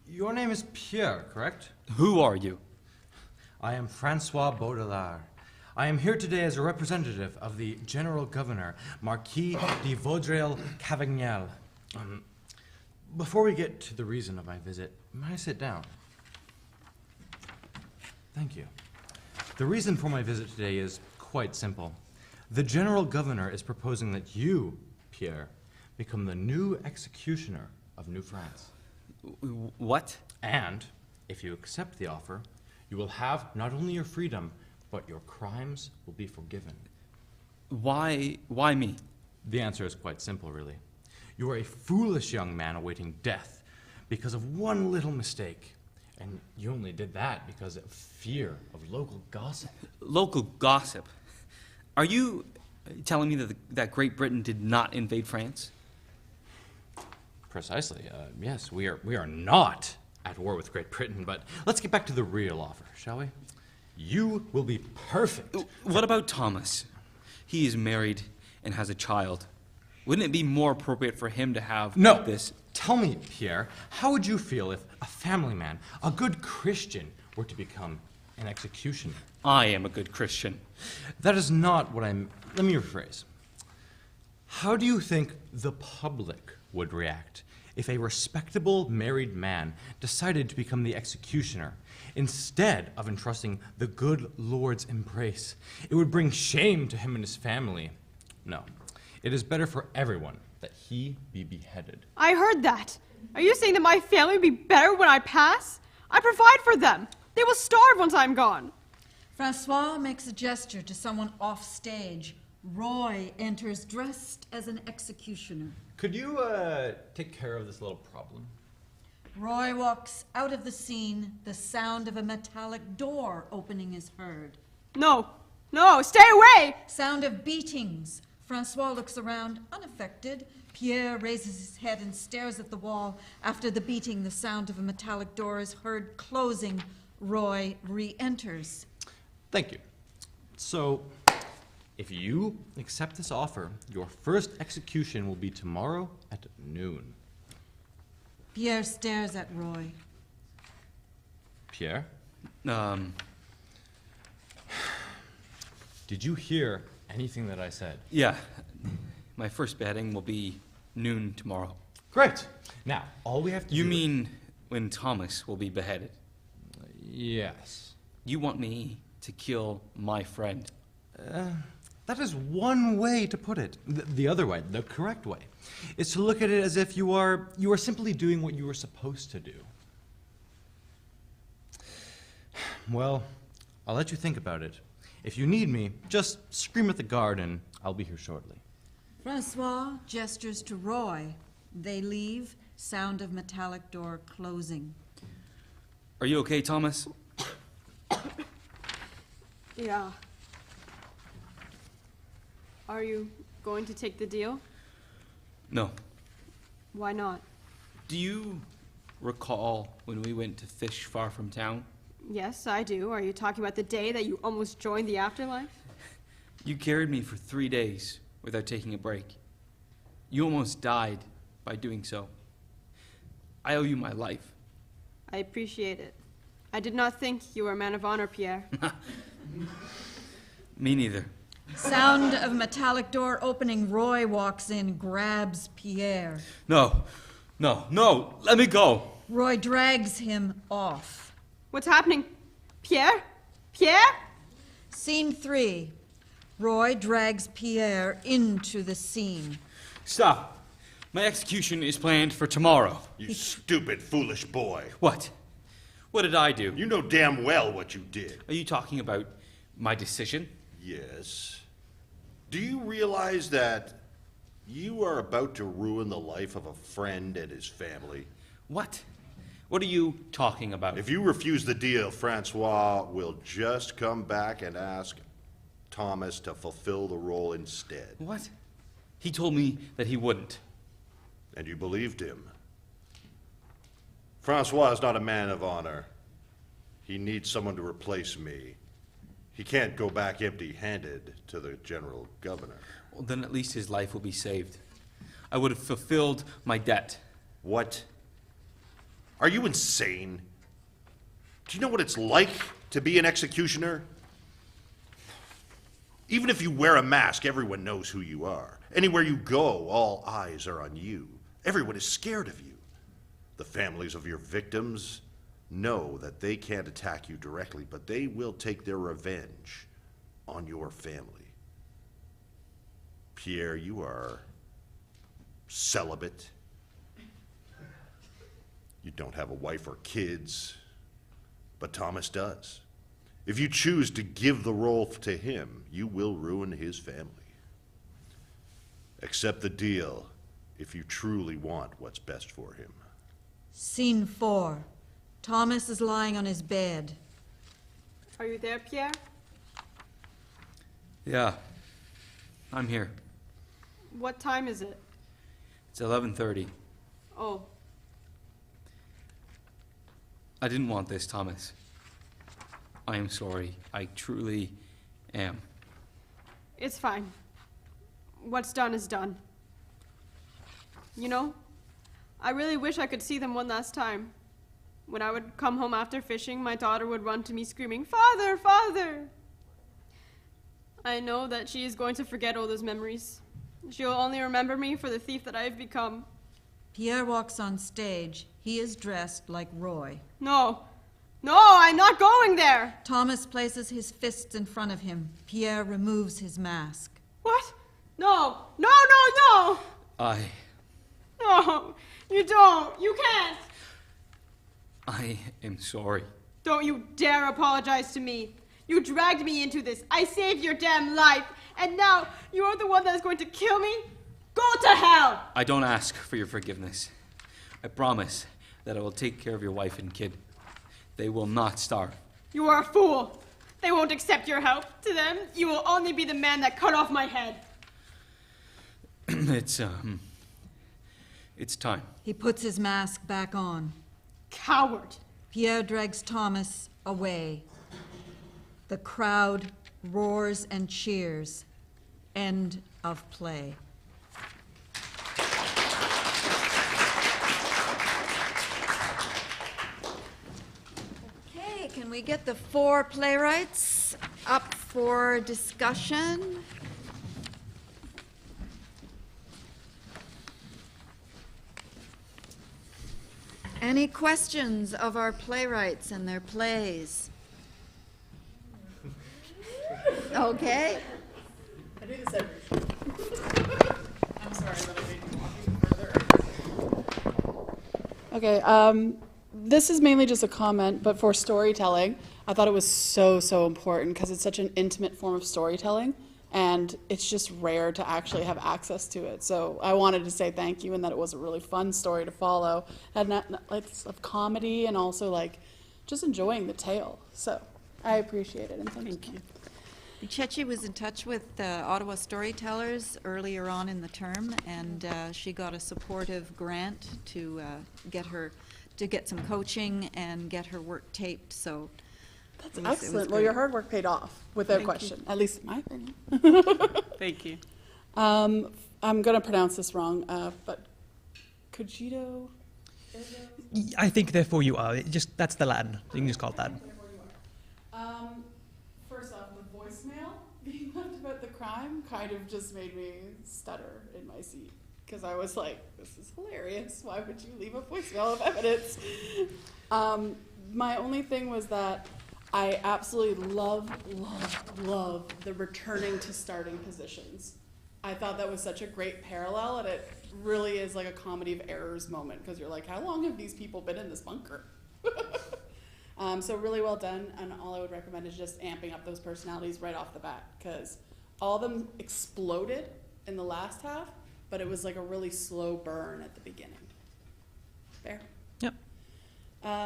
your name is Pierre, correct? Who are you? I am Francois Baudelaire. I am here today as a representative of the General Governor, Marquis de Vaudreuil-Cavagnel. Before we get to the reason of my visit, may I sit down? Thank you. The reason for my visit today is quite simple. The General Governor is proposing that you, Pierre, become the new executioner of New France. What? And, if you accept the offer, you will have not only your freedom, but your crimes will be forgiven. Why me? The answer is quite simple, really. You are a foolish young man awaiting death because of one little mistake. And you only did that because of fear of local gossip. Local gossip? Are you telling me that Great Britain did not invade France? Precisely. Yes, we are not at war with Great Britain, but let's get back to the real offer, shall we? You will be perfect. What about Thomas? He is married and has a child. Wouldn't it be more appropriate for him to have this? Tell me, Pierre, how would you feel if a family man, a good Christian, were to become an executioner? I am a good Christian. That is not what I'm... Let me rephrase. How do you think the public would react if a respectable married man decided to become the executioner instead of entrusting the good Lord's embrace? It would bring shame to him and his family. No, it is better for everyone that he be beheaded. I heard that. Are you saying that my family will be better when I pass? I provide for them. They will starve once I'm gone. Francois makes a gesture to someone off stage. Roy enters dressed as an executioner. Could you take care of this little problem? Roy walks out of the scene. The sound of a metallic door opening is heard. No, stay away! Sound of beatings. Francois looks around, unaffected. Pierre raises his head and stares at the wall. After the beating, the sound of a metallic door is heard closing. Roy re-enters. Thank you. So, if you accept this offer, your first execution will be tomorrow at noon. Pierre stares at Roy. Pierre? Did you hear anything that I said? Yeah. My first beheading will be noon tomorrow. Great. Now, all we have to You do... mean when Thomas will be beheaded? Yes. You want me to kill my friend? That is one way to put it. The other way, the correct way, is to look at it as if you are simply doing what you were supposed to do. Well, I'll let you think about it. If you need me, just scream at the guard and I'll be here shortly. Francois gestures to Roy. They leave, sound of metallic door closing. Are you okay, Thomas? Yeah. Are you going to take the deal? No. Why not? Do you recall when we went to fish far from town? Yes, I do. Are you talking about the day that you almost joined the afterlife? You carried me for 3 days without taking a break. You almost died by doing so. I owe you my life. I appreciate it. I did not think you were a man of honor, Pierre. Me neither. Sound of metallic door opening. Roy walks in, grabs Pierre. No, let me go. Roy drags him off. What's happening? Pierre? Pierre? Scene 3. Roy drags Pierre into the scene. Stop. My execution is planned for tomorrow. You stupid, foolish boy. What? What did I do? You know damn well what you did. Are you talking about my decision? Yes. Do you realize that you are about to ruin the life of a friend and his family? What? What are you talking about? If you refuse the deal, Francois will just come back and ask Thomas to fulfill the role instead. What? He told me that he wouldn't. And you believed him. Francois is not a man of honor. He needs someone to replace me. He can't go back empty-handed to the general governor. Well, then at least his life will be saved. I would have fulfilled my debt. What? Are you insane? Do you know what it's like to be an executioner? Even if you wear a mask, everyone knows who you are. Anywhere you go, all eyes are on you. Everyone is scared of you. The families of your victims know that they can't attack you directly, but they will take their revenge on your family. Pierre, you are celibate. You don't have a wife or kids, but Thomas does. If you choose to give the role to him, you will ruin his family. Accept the deal if you truly want what's best for him. Scene 4. Thomas is lying on his bed. Are you there, Pierre? Yeah, I'm here. What time is it? It's 11:30. Oh, I didn't want this, Thomas. I am sorry. I truly am. it's fine. What's done is done. You know, I really wish I could see them one last time. When I would come home after fishing, my daughter would run to me screaming, "Father, Father!" I know that she is going to forget all those memories. She will only remember me for the thief that I have become. Pierre walks on stage. He is dressed like Roy. No, I'm not going there! Thomas places his fists in front of him. Pierre removes his mask. What? No! No, you don't! You can't! I am sorry. Don't you dare apologize to me. You dragged me into this. I saved your damn life. And now you're the one that's going to kill me? Go to hell! I don't ask for your forgiveness. I promise that I will take care of your wife and kid. They will not starve. You are a fool. They won't accept your help. To them, you will only be the man that cut off my head. It's time. He puts his mask back on. Coward. Pierre drags Thomas away. The crowd roars and cheers. End of play. Okay, can we get the 4 playwrights up for discussion? Any questions of our playwrights and their plays? Okay. I do this every I'm sorry that I made you walk even further. Okay, this is mainly just a comment, but for storytelling, I thought it was so important because it's such an intimate form of storytelling, and it's just rare to actually have access to it. So I wanted to say thank you, and that it was a really fun story to follow. It had lots of comedy and also like just enjoying the tale. So I appreciate it, and thank you. Chechi was in touch with Ottawa Storytellers earlier on in the term, and she got a supportive grant to get some coaching and get her work taped. So that's it was excellent. Well, great. your hard work paid off without Thank question, at least in my opinion. Thank you. I'm gonna pronounce this wrong, but Cogito. I think therefore you are. That's the Latin. You can just call it that. First off, the voicemail being left about the crime kind of just made me stutter in my seat because I was like, "This is hilarious. Why would you leave a voicemail of evidence?" My only thing was that I absolutely love the returning to starting positions. I thought that was such a great parallel, and it really is like a comedy of errors moment because you're like, how long have these people been in this bunker? So really well done, and all I would recommend is just amping up those personalities right off the bat because all of them exploded in the last half, but it was like a really slow burn at the beginning. Fair? Yep. Sorry,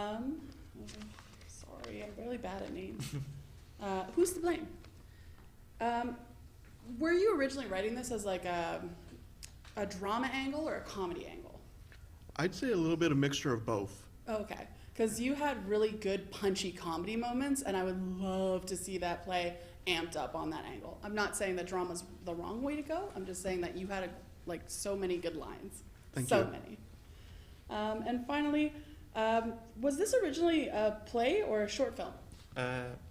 I'm really bad at names. Who's to blame? Were you originally writing this as like a drama angle or a comedy angle? I'd say a little bit of mixture of both. Okay, because you had really good punchy comedy moments, and I would love to see that play amped up on that angle. I'm not saying that drama's the wrong way to go. I'm just saying that you had like so many good lines. Thank so you. many. And finally, was this originally a play or a short film?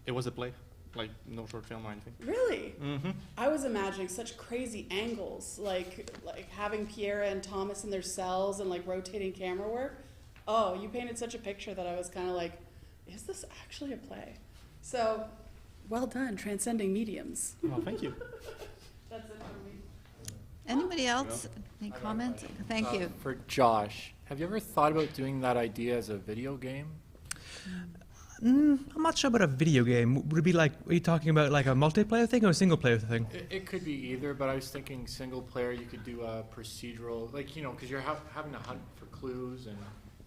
It was a play, like no short film or anything. Really? Mm-hmm. I was imagining such crazy angles, like having Pierre and Thomas in their cells and like rotating camera work. Oh, you painted such a picture that I was kind of like, is this actually a play? So, well done, transcending mediums. Well, thank you. That's it for me. Anybody else? Any comments? Thank you. For Josh, have you ever thought about doing that idea as a video game? I'm not sure about a video game. Would it be like, are you talking about like a multiplayer thing or a single player thing? It could be either, but I was thinking single player, you could do a procedural, like, because you're having to hunt for clues, and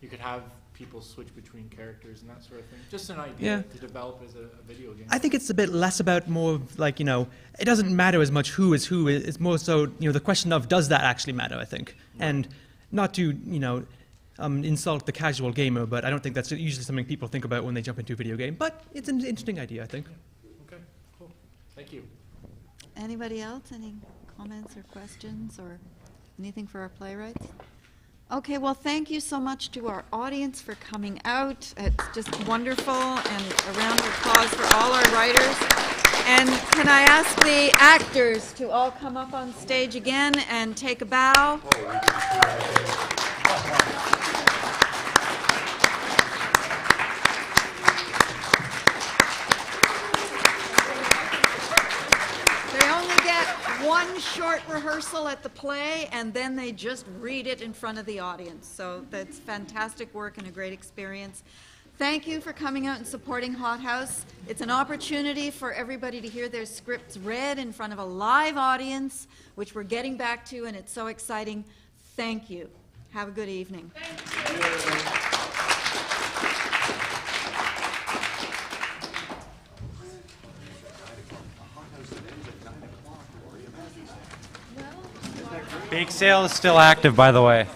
you could have people switch between characters and that sort of thing. Just an idea to develop as a video game. I think it's a bit less about more of like, it doesn't matter as much who is who. It's more so, the question of does that actually matter, I think. Right. And not to, insult the casual gamer, but I don't think that's usually something people think about when they jump into a video game. But it's an interesting idea, I think. Okay, cool. Thank you. Anybody else? Any comments or questions or anything for our playwrights? Okay, well, thank you so much to our audience for coming out. It's just wonderful, and a round of applause for all our writers. And can I ask the actors to all come up on stage again and take a bow? One short rehearsal at the play, and then they just read it in front of the audience. So that's fantastic work and a great experience. Thank you for coming out and supporting Hothouse. It's an opportunity for everybody to hear their scripts read in front of a live audience, which we're getting back to, and it's so exciting. Thank you. Have a good evening. Isn't that great? Bake sale is still active, by the way.